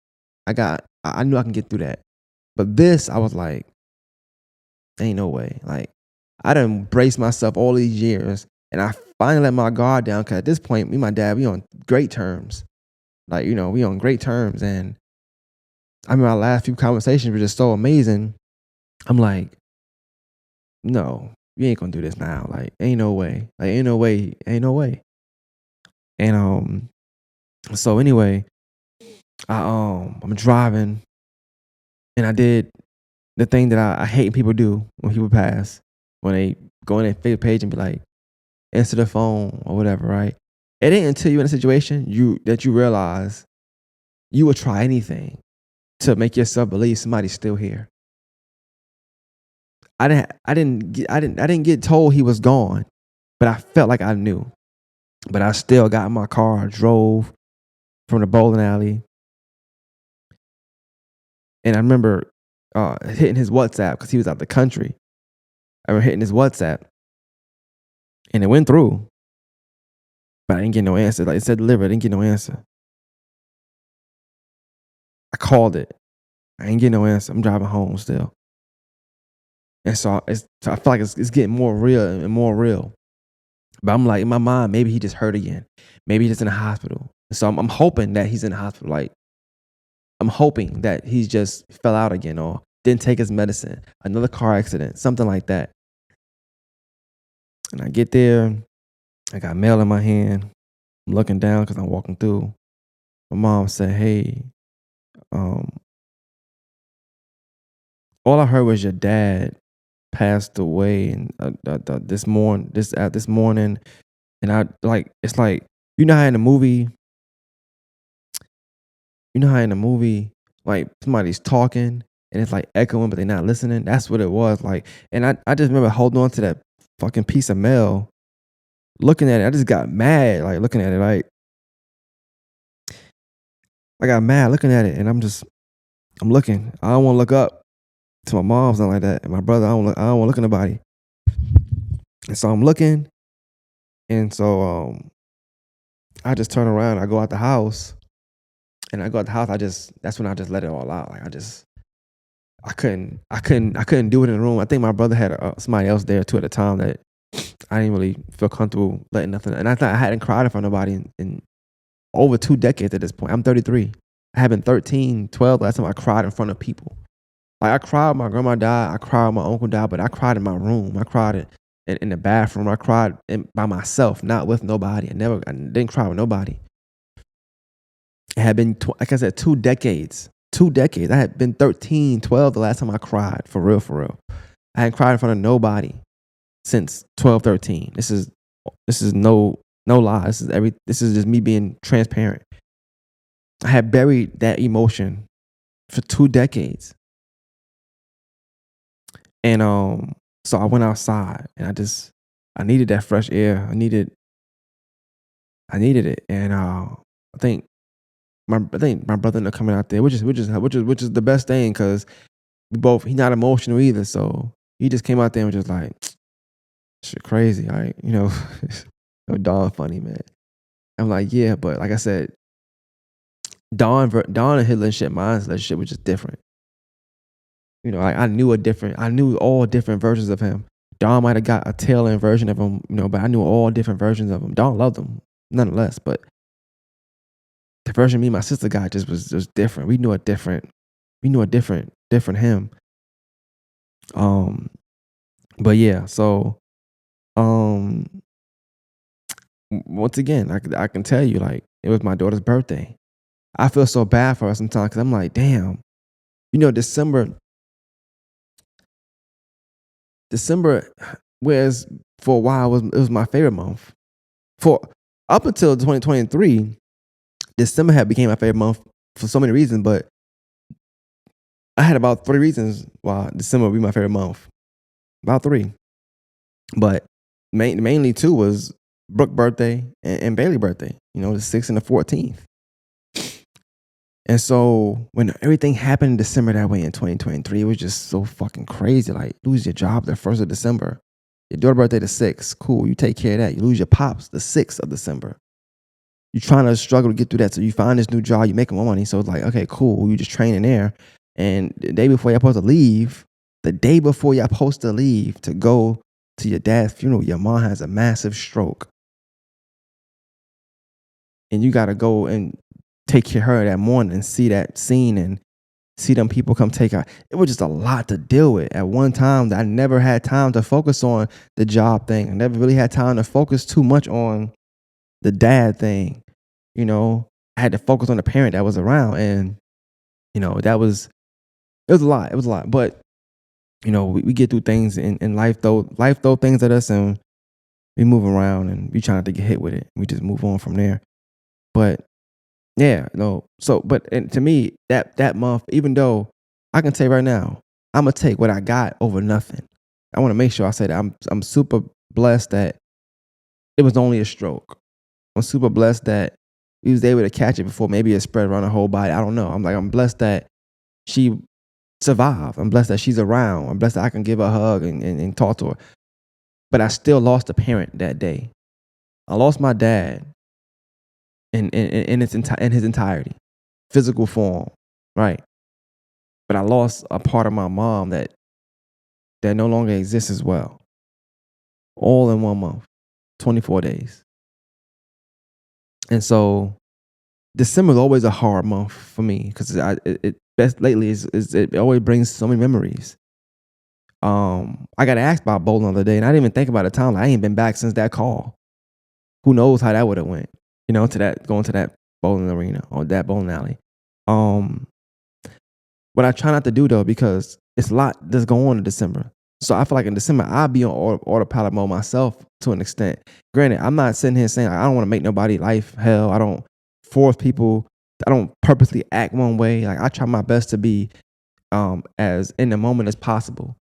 I knew I can get through that. But this, I was like, ain't no way. Like, I done braced myself all these years, and I finally let my guard down, because at this point, me and my dad, we on great terms. Like, we on great terms. And I mean, our last few conversations were just so amazing. I'm like, no, you ain't gonna do this now. Like, ain't no way. Like, ain't no way. Ain't no way. And so anyway, I'm driving, and I did the thing that I hate people do when people pass, when they go on their favorite page and be like, answer the phone or whatever, right? It ain't until you're in a situation that you realize you would try anything to make yourself believe somebody's still here. I didn't get told he was gone, but I felt like I knew. But I still got in my car, drove from the bowling alley, and I remember hitting his WhatsApp because he was out the country. I remember hitting his WhatsApp, and it went through, but I didn't get no answer. Like it said delivered, I didn't get no answer. I called it. I ain't get no answer. I'm driving home still. And so I feel like it's getting more real and more real. But I'm like, in my mind, maybe he just hurt again. Maybe he's just in the hospital. So I'm hoping that he's in the hospital. Like, I'm hoping that he just fell out again or didn't take his medicine, another car accident, something like that. And I get there, I got mail in my hand. I'm looking down because I'm walking through. My mom said, hey, um, all I heard was your dad passed away and this morning. And I like, it's like, you know how in the movie, like somebody's talking and it's like echoing, but they're not listening. That's what it was like. And I just remember holding on to that fucking piece of mail, looking at it. I just got mad, like looking at it. Like I got mad looking at it, and I'm looking. I don't want to look up to my mom, something like that, and my brother. I don't want to look at nobody. And so I'm looking, and so I just turn around. I go out the house, and I go out the house. That's when I just let it all out. Like I couldn't do it in the room. I think my brother had somebody else there too at the time that I didn't really feel comfortable letting nothing. And I thought I hadn't cried in front of nobody in over 2 decades at this point. I'm 33. I had been 13, 12 last time I cried in front of people. Like I cried when my grandma died. I cried when my uncle died, but I cried in my room. I cried in the bathroom. I cried by myself, not with nobody. I didn't cry with nobody. It had been, like I said, 2 decades. 2 decades. I had been 13, 12 the last time I cried, for real, for real. I hadn't cried in front of nobody since 12, 13. This is no lie. This is just me being transparent. I had buried that emotion for 2 decades. And so I went outside and I needed that fresh air. I needed it. And I think my brother ended up coming out there, which is the best thing because he's not emotional either. So he just came out there and was just like, shit crazy. Like, Dawn funny, man. I'm like, yeah, but like I said, Dawn and his relationship, my relationship was just different. I knew all different versions of him. Dawn might have got a tail end version of him, but I knew all different versions of him. Dawn loved him, nonetheless, but the version me and my sister got was different. We knew a different him. But yeah, so once again, I can tell you, like, it was my daughter's birthday. I feel so bad for her sometimes because I'm like, damn, December, whereas for a while it was my favorite month. For up until 2023, December had became my favorite month for so many reasons, but I had about 3 reasons why December would be my favorite month. About 3. But mainly 2 was Brooke's birthday and Bailey's birthday, the 6th and the 14th. And so when everything happened in December that way in 2023, it was just so fucking crazy. Like, lose your job the 1st of December. Your daughter's birthday the 6th. Cool, you take care of that. You lose your pops the 6th of December. You're trying to struggle to get through that. So you find this new job, you're making more money. So it's like, okay, cool. You just training there. And the day before you're supposed to leave to go to your dad's funeral, your mom has a massive stroke. And you got to go and take care of her that morning and see that scene and see them people come take out. It was just a lot to deal with at one time that I never had time to focus on the job thing. I never really had time to focus too much on the dad thing. You know, I had to focus on the parent that was around, and that was it was a lot. It was a lot, but we get through things in life. Though life throw things at us, and we move around, and we try not to get hit with it. We just move on from there. But yeah, no. So, but and to me, that month, even though I can say right now, I'm gonna take what I got over nothing. I want to make sure I say that I'm super blessed that it was only a stroke. I'm super blessed that he was able to catch it before maybe it spread around her whole body. I don't know. I'm blessed that she survived. I'm blessed that she's around. I'm blessed that I can give her a hug and talk to her. But I still lost a parent that day. I lost my dad in his entirety, physical form, right? But I lost a part of my mom that no longer exists as well. All in 1 month, 24 days. And so December is always a hard month for me because it best lately is it always brings so many memories. I got asked about bowling the other day, and I didn't even think about the time. Like, I ain't been back since that call. Who knows how that would have went? Going to that bowling arena or that bowling alley. What I try not to do though, because it's a lot that's going on in December. So I feel like in December I'll be on autopilot mode myself to an extent. Granted, I'm not sitting here saying I don't want to make nobody life hell. I don't force people. I don't purposely act one way. Like, I try my best to be as in the moment as possible.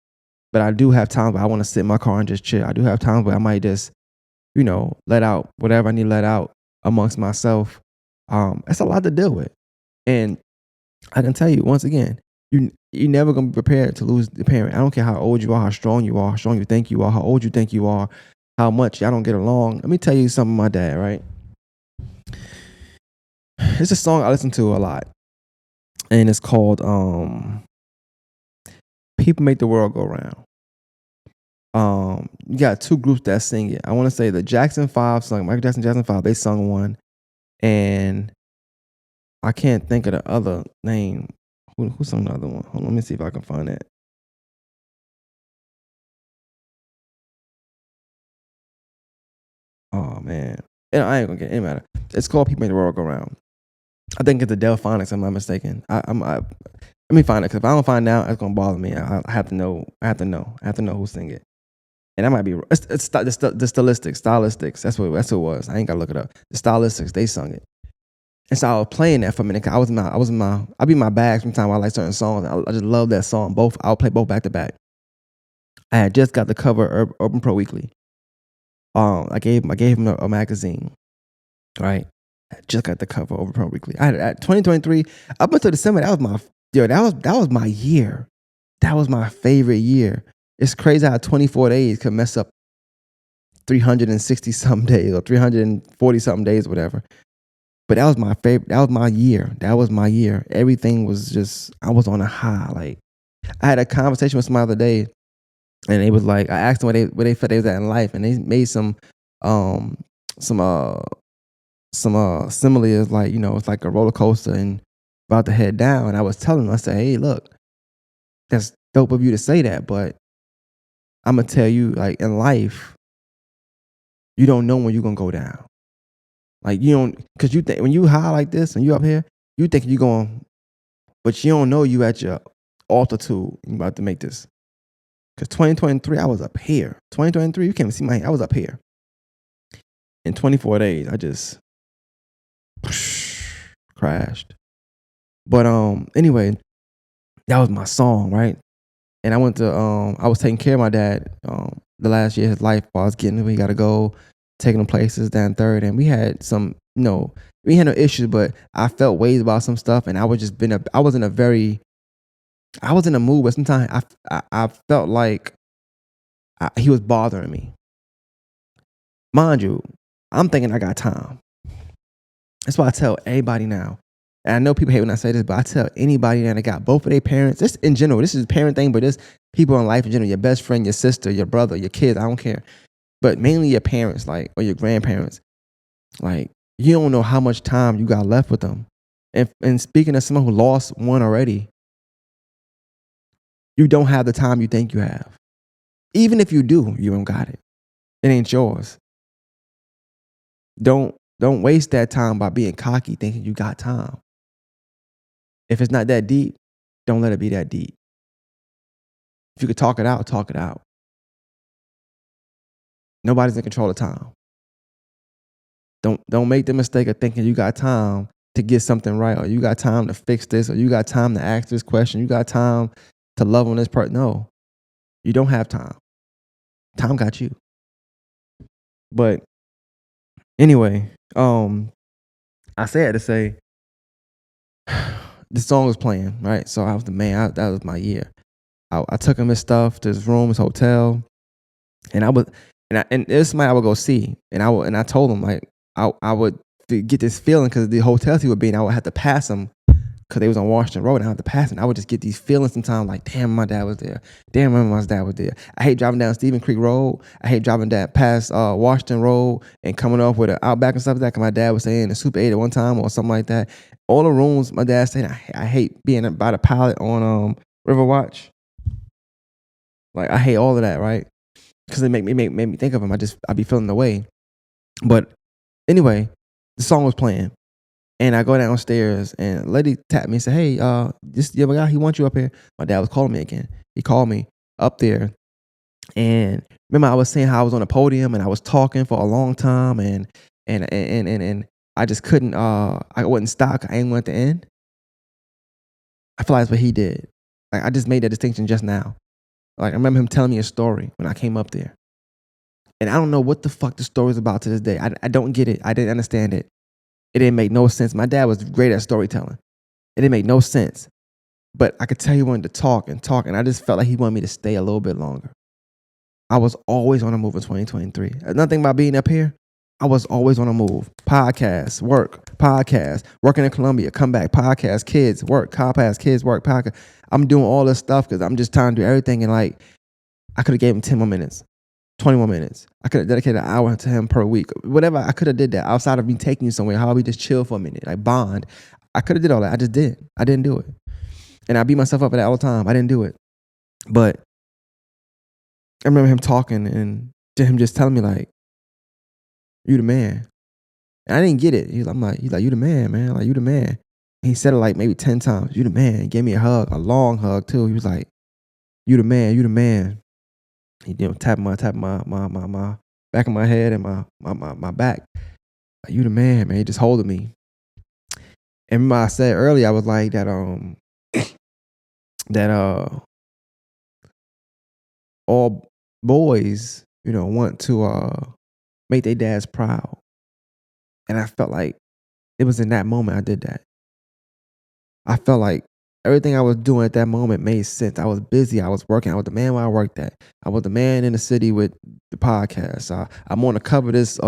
But I do have times where I want to sit in my car and just chill. I do have times where I might just, let out whatever I need to let out amongst myself. It's a lot to deal with. And I can tell you once again, you're never gonna be prepared to lose the parent. I don't care how old you are, how strong you think you are, how old you think you are, how much y'all don't get along. Let me tell you something, my dad, right? It's a song I listen to a lot. And it's called People Make the World Go Round. You got two groups that sing it. I want to say the Jackson 5 sung, Michael Jackson 5, they sung one. And I can't think of the other name. Who sung the other one? Hold on, let me see if I can find that. Oh man, I ain't gonna get it. Matter. It's called "People Make the World Go Round." I think it's the Delphonics. I'm not mistaken. Let me find it, because if I don't find out, it's gonna bother me. I have to know. I have to know who sing it. And that might be it's the stylistics. That's what it was. I ain't gotta look it up. The stylistics, they sung it. And so I was playing that for a minute. I be in my bag sometimes while I like certain songs. I just love that song. I'll play both back to back. I had just got the cover of Urban Pro Weekly. I gave him a magazine, right? I just got the cover of Urban Pro Weekly. I had at 2023 up until December. That was my year. That was my favorite year. It's crazy how 24 days could mess up 360 something days or 340 something days, whatever. But that was my favorite. That was my year. Everything was just, I was on a high. Like, I had a conversation with somebody the other day, and it was like, I asked them where they felt they was at in life, and they made some similes, like, it's like a roller coaster and about to head down. And I was telling them, I said, hey, look, that's dope of you to say that, but I'm gonna tell you, like, in life, you don't know when you're gonna go down. Like, you don't, because you think when you high like this and you up here, you think you're going, but you don't know you at your altitude. You about to make this. Because 2023, I was up here. 2023, you can't even see my hand. I was up here. In 24 days, I just crashed. But anyway, that was my song, right? And I went to I was taking care of my dad the last year of his life while I was getting him. We got to go, taking him places down Third, and we had some, we had no issues, but I felt ways about some stuff, and I was in a mood where sometimes I felt like he was bothering me. Mind you, I'm thinking I got time. That's why I tell everybody now. And I know people hate when I say this, but I tell anybody that got both of their parents, this in general, this is a parent thing, but this people in life in general, your best friend, your sister, your brother, your kids, I don't care. But mainly your parents, like, or your grandparents. Like, you don't know how much time you got left with them. And speaking of someone who lost one already, You don't have the time you think you have. Even if you do, you don't got it. It ain't yours. Don't waste that time by being cocky thinking you got time. If it's not that deep, don't let it be that deep. If you could talk it out, talk it out. Nobody's in control of time. Don't make the mistake of thinking you got time to get something right, or you got time to fix this, or you got time to ask this question, you got time to love on this person. No, you don't have time. Time got you. But anyway, I said to say the song was playing, right? So I was the man. That was my year. I took him his stuff to his room, his hotel, and and this somebody I would go see, and I told him like I would get this feeling because the hotels he would be in, I would have to pass him because they was on Washington Road, and I had to pass him. I would just get these feelings sometimes like, damn, my dad was there. Damn, my dad was there. I hate driving down Stephen Creek Road. I hate driving that past Washington Road and coming off with an Outback and stuff like that. Cause my dad was saying the Super 8 at one time or something like that. All the rooms my dad stayed in, I hate being by the pilot on Riverwatch. Like I hate all of that, right? Because it made me think of him. I'd be feeling the way. But anyway, the song was playing. And I go downstairs and a lady tapped me and said, hey, this the other guy, he wants you up here. My dad was calling me again. He called me up there. And remember I was saying how I was on the podium and I was talking for a long time and I just couldn't I wouldn't stop. I ain't want to end. I feel like that's what he did. Like I just made that distinction just now. Like I remember him telling me a story when I came up there. And I don't know what the fuck the story is about to this day. I don't get it. I didn't understand it. It didn't make no sense. My dad was great at storytelling. It didn't make no sense. But I could tell he wanted to talk, and I just felt like he wanted me to stay a little bit longer. I was always on the move in 2023. Another thing about being up here, I was always on the move. Podcasts, working in Columbia, come back, podcast, kids, work, podcast, kids, work, podcast. I'm doing all this stuff because I'm just trying to do everything. And like, I could have gave him 10 more minutes. 21 minutes. I could have dedicated an hour to him per week. Whatever, I could have did that outside of me taking you somewhere. How about we just chill for a minute, like bond. I could have did all that. I just didn't. I didn't do it. And I beat myself up for that all the time. I didn't do it. But I remember him talking and him just telling me like, you the man. And I didn't get it. He's like, you the man, man. Like, you the man. And he said it like maybe 10 times. You the man. He gave me a hug, a long hug too. He was like, you the man, you the man. He tapping my back of my head and my back. Like, you the man, man. He just holding me. And remember I said earlier, I was like that all boys, want to make their dads proud. And I felt like it was in that moment I did that. I felt like everything I was doing at that moment made sense. I was busy. I was working. I was the man where I worked at. I was the man in the city with the podcast. I'm on the cover of this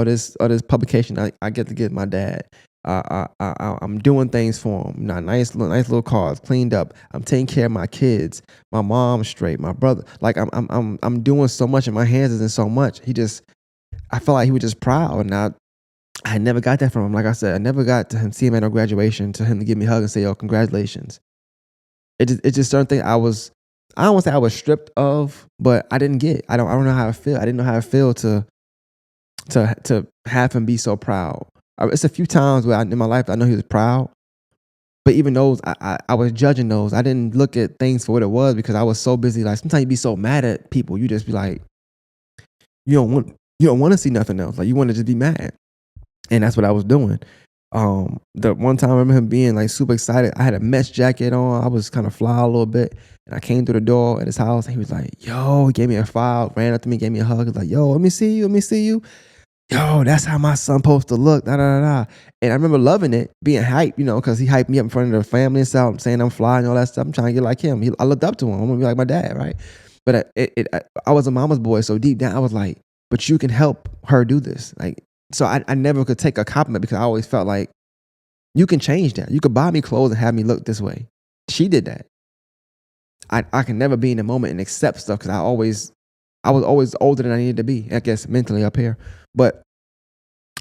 publication. I get to get my dad. I'm doing things for him. Nice little cars, cleaned up. I'm taking care of my kids, my mom straight, my brother. Like I'm doing so much, and my hands is in so much. I felt like he was just proud, and I never got that from him. Like I said, I never got to him see him at no graduation, to him to give me a hug and say, "Yo, congratulations." It's just certain things I don't want to say I was stripped of, but I didn't get. I don't know how I feel. I didn't know how I feel to have him be so proud. It's a few times where in my life I know he was proud, but even those I was judging those. I didn't look at things for what it was because I was so busy. Like sometimes you be so mad at people, you just be like, you don't want to see nothing else. Like you want to just be mad, and that's what I was doing. The one time I remember him being like super excited. I had a mesh jacket on. I was kind of fly a little bit, and I came through the door at his house, and he was like, "Yo," he gave me a file, ran up to me, gave me a hug. He was like, "Yo, let me see you. Yo, that's how my son supposed to look." Da da da da. And I remember loving it, being hyped, because he hyped me up in front of the family and stuff, saying I'm fly and all that stuff. I'm trying to get like him. I looked up to him. I'm gonna be like my dad, right? But I was a mama's boy, so deep down I was like, "But you can help her do this." Like, so I never could take a compliment because I always felt like you can change that. You could buy me clothes and have me look this way. She did that. I can never be in the moment and accept stuff because I was always older than I needed to be, I guess, mentally up here. But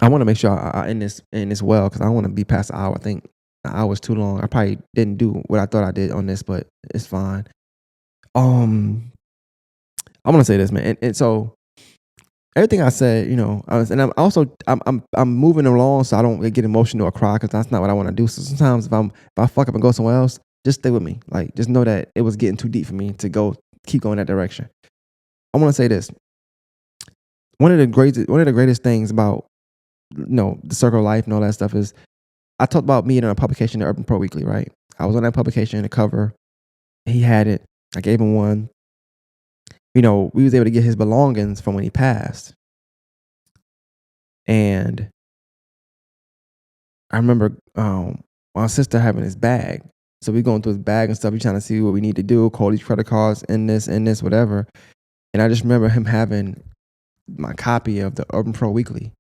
I want to make sure I end this well because I want to be past the hour. I think an hour's too long. I probably didn't do what I thought I did on this, but it's fine. Um, I want to say this, man, and so everything I said, and I'm moving along, so I don't get emotional or cry because that's not what I want to do. So sometimes if I fuck up and go somewhere else, just stay with me. Like just know that it was getting too deep for me to keep going that direction. I want to say this. One of the greatest things about the circle of life and all that stuff is I talked about me in a publication, the Urban Pro Weekly, right? I was on that publication, the cover. He had it. I gave him one. We was able to get his belongings from when he passed. And I remember my sister having his bag. So we going through his bag and stuff. We trying to see what we need to do, call these credit cards, in this, whatever. And I just remember him having my copy of the Urban Pro Weekly.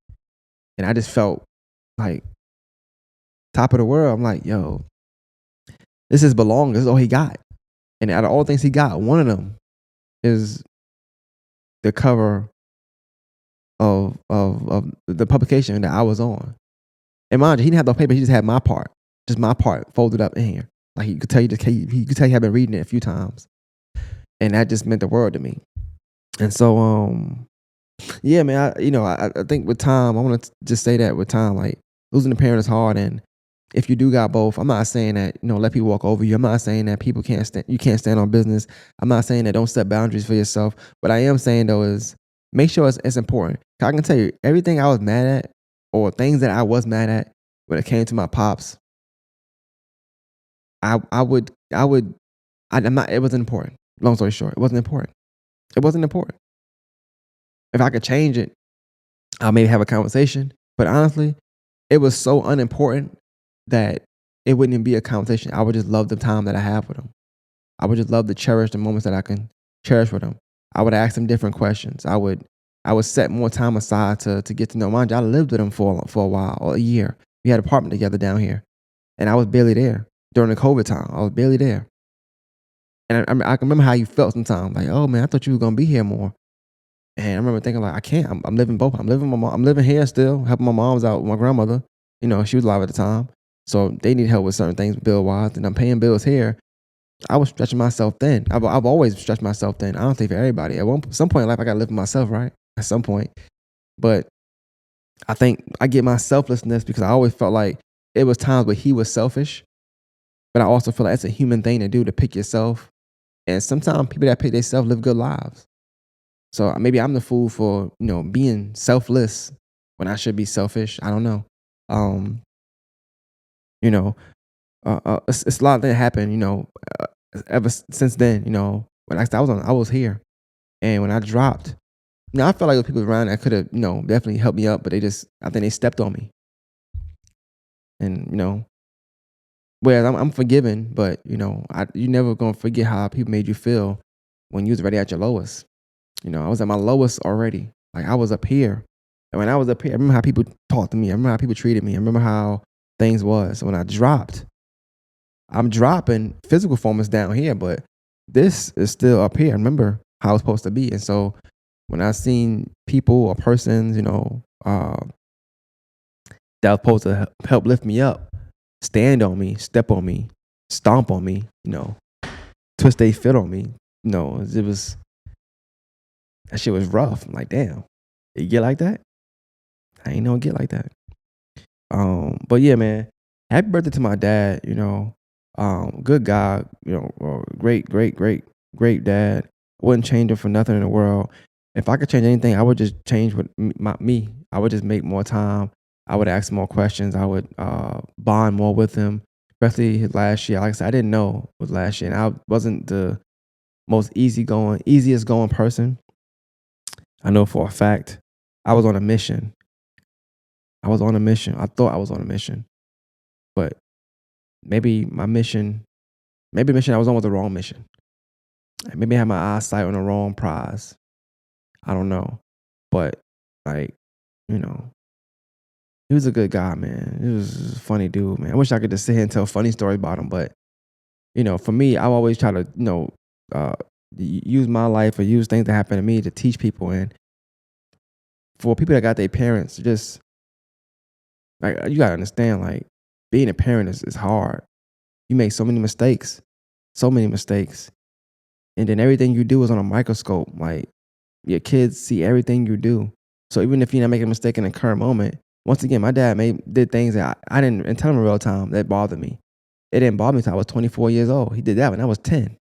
And I just felt like top of the world. I'm like, yo, this is belongings. This is all he got. And out of all the things he got, one of them is the cover of the publication that I was on. And mind you, he didn't have no paper. He just had just my part folded up in here. Like he could tell he could tell you I've been reading it a few times, and that just meant the world to me. And so, yeah, man, I think with time, I want to just say that with time, like losing a parent is hard, and if you do got both, I'm not saying that let people walk over you. I'm not saying that you can't stand on business. I'm not saying that don't set boundaries for yourself. What I am saying though is make sure it's important. 'Cause I can tell you everything I was mad at, or things that I was mad at when it came to my pops. I'm not. It wasn't important. Long story short, it wasn't important. It wasn't important. If I could change it, I'll maybe have a conversation. But honestly, it was so unimportant that it wouldn't even be a conversation. I would just love the time that I have with them. I would just love to cherish the moments that I can cherish with them. I would ask them different questions. I would set more time aside to get to know. Mind you, I lived with them for a while, or a year. We had an apartment together down here, and I was barely there during the COVID time. I was barely there, and I can remember how you felt sometimes. Like, oh man, I thought you were gonna be here more. And I remember thinking like, I can't. I'm living both. I'm living with my mom. I'm living here still, helping my mom's out with my grandmother. She was alive at the time, so they need help with certain things bill wise, and I'm paying bills here. I was stretching myself thin. I've always stretched myself thin. I don't think for everybody. Some point in life, I got to live for myself, right? At some point, but I think I get my selflessness because I always felt like it was times where he was selfish, but I also feel like it's a human thing to do, to pick yourself. And sometimes people that pick themselves live good lives. So maybe I'm the fool for being selfless when I should be selfish. I don't know. Um, you know, it's a lot that happened. Ever since then. When I was here, and when I dropped, I felt like there were people around that could have definitely helped me up, but I think they stepped on me. And whereas I'm forgiven, but you never gonna forget how people made you feel when you was already at your lowest. I was at my lowest already. Like I was up here. And when I was up here, I remember how people talked to me. I remember how people treated me. I remember how things was. So when I dropped, I'm dropping. Physical form is down here, but this is still up here. I remember how it's supposed to be. And so when I seen people or persons, that was supposed to help lift me up, stand on me, step on me, stomp on me, twist they fit on me. It was that shit was rough. I'm like, damn, it get like that? I ain't know it get like that. But yeah, man, happy birthday to my dad. Good guy. Great, great, great, great dad. Wouldn't change him for nothing in the world. If I could change anything, I would just change me. I would just make more time. I would ask more questions. I would bond more with him, especially his last year. Like I said, I didn't know it was last year, and I wasn't the most easiest going person. I know for a fact I was on a mission. I was on a mission. I thought I was on a mission, but maybe maybe the mission I was on was the wrong mission. Maybe I had my eyesight on the wrong prize. I don't know, but like, you know, he was a good guy, man. He was a funny dude, man. I wish I could just sit here and tell funny stories about him, but for me, I always try to, uh, use my life or use things that happen to me to teach people. And for people that got their parents, just like you gotta understand, like being a parent is hard. You make so many mistakes, so many mistakes, and then everything you do is on a microscope. Like your kids see everything you do. So even if you're not making a mistake in the current moment, once again, my dad did things that I didn't and tell him in real time that bothered me. It didn't bother me until I was 24 years old. He did that when I was 10,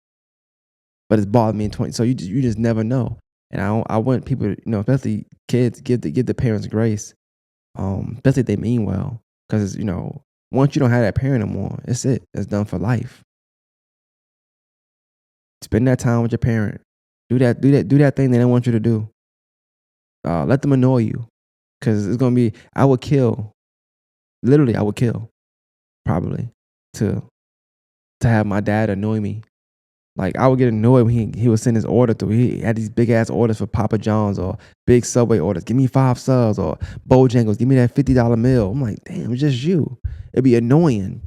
but it's bothered me in 20. So you just never know. And I want people, especially kids, give the parents grace, especially if they mean well, because once you don't have that parent anymore, it's it. It's done for life. Spend that time with your parent. Do that thing they don't want you to do. Let them annoy you, because it's gonna be. I would kill. Literally, I would kill probably to have my dad annoy me. Like I would get annoyed when he would send his order through. He had these big ass orders for Papa John's or big Subway orders. Give me 5 subs, or Bojangles. Give me that $50 meal. I'm like, damn, it's just you. It'd be annoying.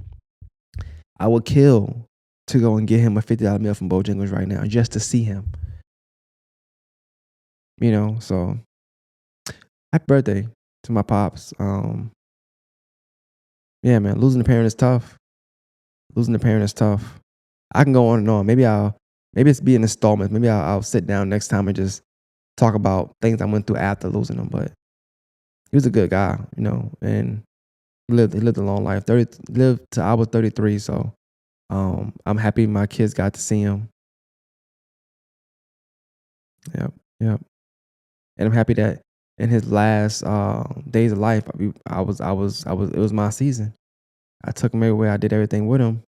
I would kill to go and get him a $50 meal from Bojangles right now just to see him. So happy birthday to my pops. Yeah, man, losing a parent is tough. Losing a parent is tough. I can go on and on. Maybe it's be an installment. Maybe I'll sit down next time and just talk about things I went through after losing him. But he was a good guy, and he lived a long life. Lived till I was 33. So I'm happy my kids got to see him. Yep, yep. And I'm happy that in his last days of life, it was my season. I took him everywhere. I did everything with him.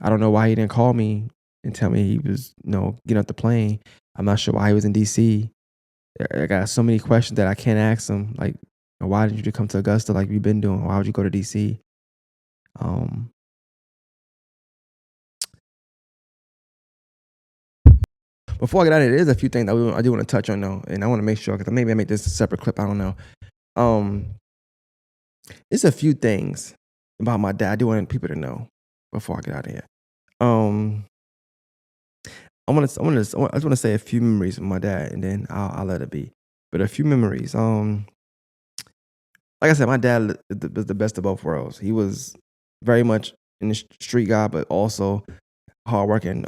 I don't know why he didn't call me and tell me he was, getting off the plane. I'm not sure why he was in DC. I got so many questions that I can't ask him. Like, why didn't you come to Augusta like you've been doing? Why would you go to DC? Before I get out of it, there's a few things that I do want to touch on though, and I want to make sure, because maybe I make this a separate clip. I don't know. There's a few things about my dad I do want people to know before I get out of here. I just want to say a few memories of my dad, and then I'll let it be. But a few memories. Like I said, my dad was the best of both worlds. He was very much in the street guy, but also hardworking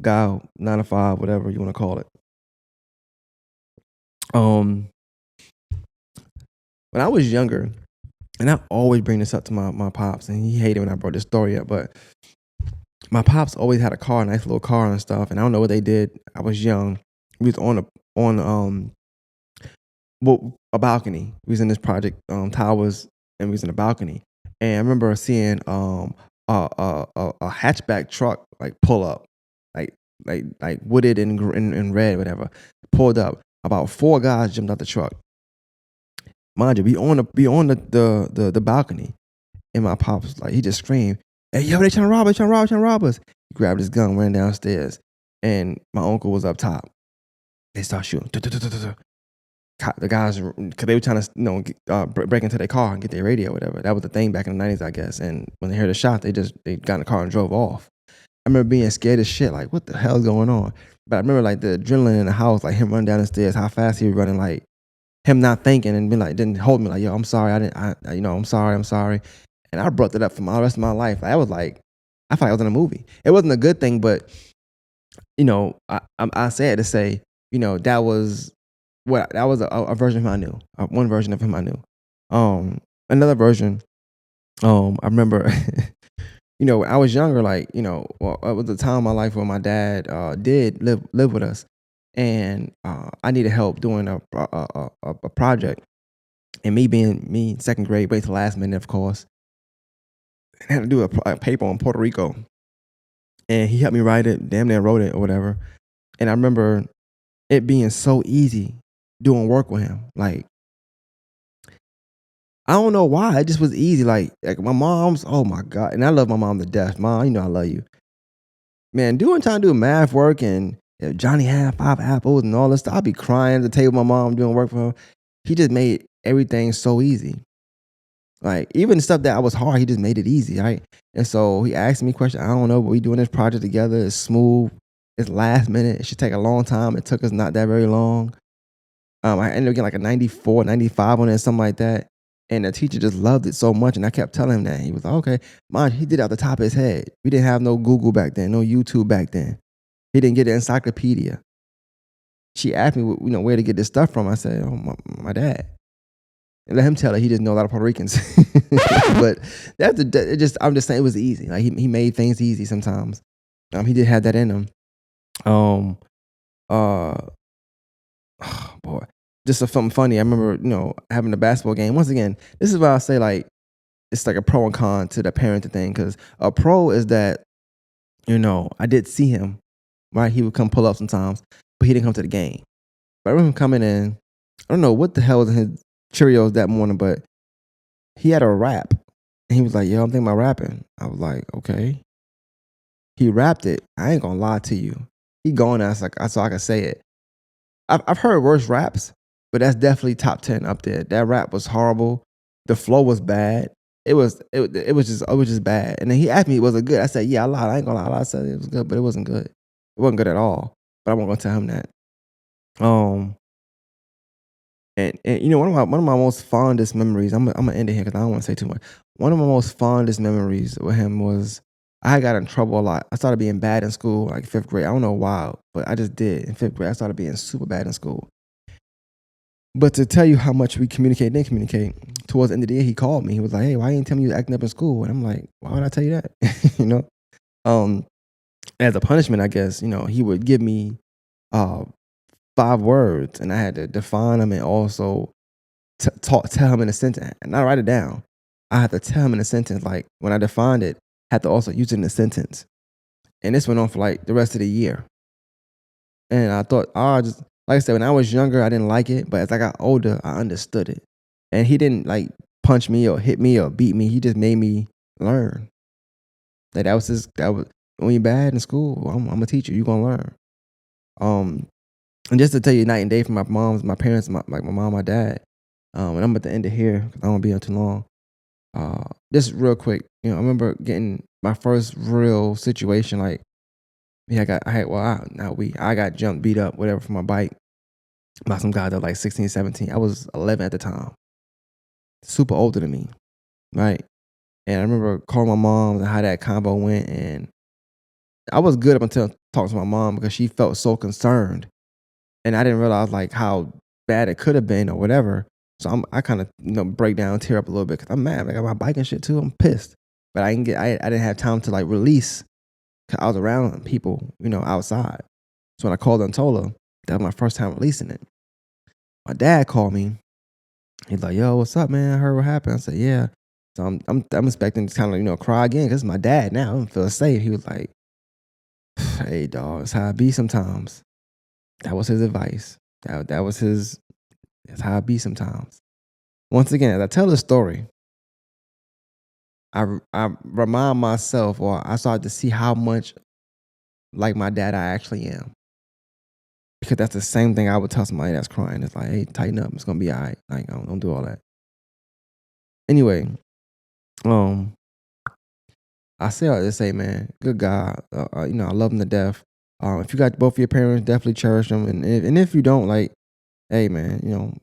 guy, 9 to 5, whatever you want to call it. When I was younger, and I always bring this up to my pops, and he hated when I brought this story up, but my pops always had a nice little car and stuff, and I don't know what they did. I was young. We was on a balcony. We was in this project towers, and we was in a balcony. And I remember seeing a hatchback truck like pull up, like wooded and red, whatever. Pulled up. About 4 guys jumped out the truck. Mind you, we on the balcony, and my pops he just screamed, "Hey, yo, they trying to rob us! Trying to rob us!" He grabbed his gun, ran downstairs, and my uncle was up top. They start shooting. The guys, because they were trying to break into their car and get their radio, whatever. That was the thing back in the 90s, I guess. And when they heard the shot, they got in the car and drove off. I remember being scared as shit, like, what the hell's going on? But I remember like the adrenaline in the house, like him running down the stairs, how fast he was running, like him not thinking and being like, didn't hold me like, yo, I'm sorry, I'm sorry. And I brought that up for the rest of my life. I was like, I thought I was in a movie. It wasn't a good thing, but I said to say, that was a version of him I knew. One version of him I knew. Another version, I remember, when I was younger, it was a time in my life where my dad did live with us, and I needed help doing a project. And me being second grade, wait till last minute, of course, and had to do a paper on Puerto Rico. And he helped me write it, damn near wrote it or whatever. And I remember it being so easy doing work with him. Like, I don't know why. It just was easy. Like my mom's, oh my God. And I love my mom to death. Mom, I love you. Man, trying to do math work and Johnny had 5 apples and all this stuff. I'd be crying at the table with my mom doing work for her. He just made everything so easy. Like, even stuff that was hard, he just made it easy, right? And so he asked me questions. I don't know, but we doing this project together. It's smooth. It's last minute. It should take a long time. It took us not that very long. I ended up getting like a 94, 95 on it, something like that. And the teacher just loved it so much. And I kept telling him that. He was like, okay. Mind, he did it out the top of his head. We didn't have no Google back then, no YouTube back then. He didn't get an encyclopedia. She asked me, where to get this stuff from. I said, oh, my dad. And let him tell her he didn't know a lot of Puerto Ricans. But I'm just saying it was easy. Like he made things easy sometimes. He did have that in him. Um, uh, oh boy, just something funny. I remember, having a basketball game. Once again, this is why I say like it's like a pro and con to the parenting thing. Because a pro is that I did see him. Right, he would come pull up sometimes, but he didn't come to the game. But I remember him coming in. I don't know what the hell was in his Cheerios that morning, but he had a rap. And he was like, yo, I'm thinking about rapping. I was like, okay. He rapped it. I ain't gonna lie to you. He gone out so I could say it. I've heard worse raps, but that's definitely top 10 up there. That rap was horrible. The flow was bad. It was just bad. And then he asked me, was it good? I said, yeah, I lied. I ain't gonna lie. I said it was good, but it wasn't good. It wasn't good at all. But I wasn't gonna tell him that. And one of my most fondest memories. I'm gonna end it here because I don't want to say too much. One of my most fondest memories with him was I got in trouble a lot. I started being bad in school, like fifth grade. I don't know why, but I just did. In fifth grade, I started being super bad in school. But to tell you how much we didn't communicate, towards the end of the year, he called me. He was like, hey, why you didn't tell me you was acting up in school? And I'm like, why would I tell you that? you know? Um, as a punishment, I guess, he would give me uh 5 words and I had to define them and also tell him in a sentence and not write it down. I had to tell him in a sentence. Like when I defined it, I had to also use it in a sentence. And this went on for like the rest of the year. And I thought, just like I said, when I was younger, I didn't like it. But as I got older, I understood it. And he didn't like punch me or hit me or beat me. He just made me learn. Like that was when you're bad in school, I'm a teacher. You're gonna learn. Um, and just to tell you night and day from my parents, my mom, my dad. And I'm about to end it here because I don't want to be on too long. Just real quick, I remember getting my first real situation. Like, yeah, I got jumped, beat up, whatever, from my bike by some guy that was like 16, 17. I was 11 at the time, super older than me, right? And I remember calling my mom and how that combo went, and I was good up until talking to my mom because she felt so concerned, and I didn't realize like how bad it could have been or whatever. So I kind of break down, tear up a little bit because I'm mad. I got my bike and shit too. I'm pissed, but I didn't have time to like release. 'Cause I was around people, outside. So when I called her and told her, that was my first time releasing it. My dad called me. He's like, "Yo, what's up, man? I heard what happened." I said, "Yeah." So I'm expecting to kind of cry again because it's my dad now. I don't feel safe. He was like, "Hey, dog, it's how I be sometimes." That was his advice. That was his. That's how I be sometimes. Once again, as I tell the story, I remind myself, or I start to see how much like my dad I actually am. Because that's the same thing I would tell somebody that's crying. It's like, hey, tighten up. It's gonna be all right. Like, don't do all that. Anyway, um, I say all this to say, man, good God, I love them to death. If you got both of your parents, definitely cherish them. And if you don't, like, hey, man,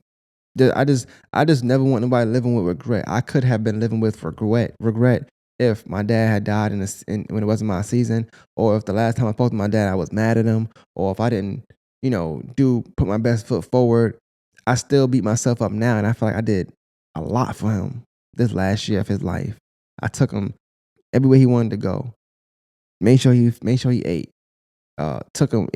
I just never want nobody living with regret. I could have been living with regret if my dad had died when it wasn't my season, or if the last time I spoke to my dad, I was mad at him, or if I didn't, put my best foot forward. I still beat myself up now, and I feel like I did a lot for him this last year of his life. I took him everywhere he wanted to go. Made sure he ate. Took him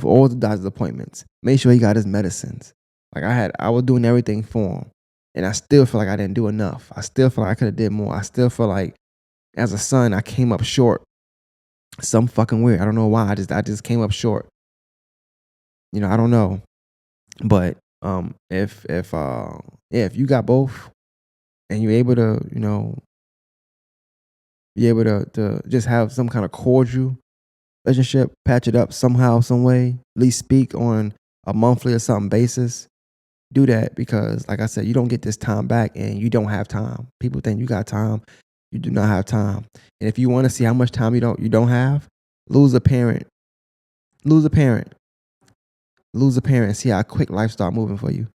all the doctor's appointments. Made sure he got his medicines. Like I was doing everything for him, and I still feel like I didn't do enough. I still feel like I could have did more. I still feel like as a son I came up short. Some fucking weird. I don't know why. I just came up short. I don't know, but if you got both and you're able to to just have some kind of cordial relationship, patch it up somehow, some way, at least speak on a monthly or something basis. Do that because, like I said, you don't get this time back, and you don't have time. People think you got time, you do not have time. And if you want to see how much time you don't have, lose a parent, lose a parent, lose a parent, and see how quick life start moving for you.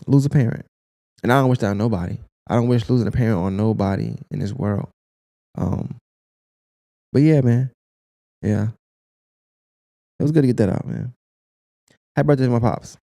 Lose a parent, and I don't wish that on nobody. I don't wish losing a parent on nobody in this world. Um, but yeah, man, yeah. It was good to get that out, man. Happy birthday to my pops.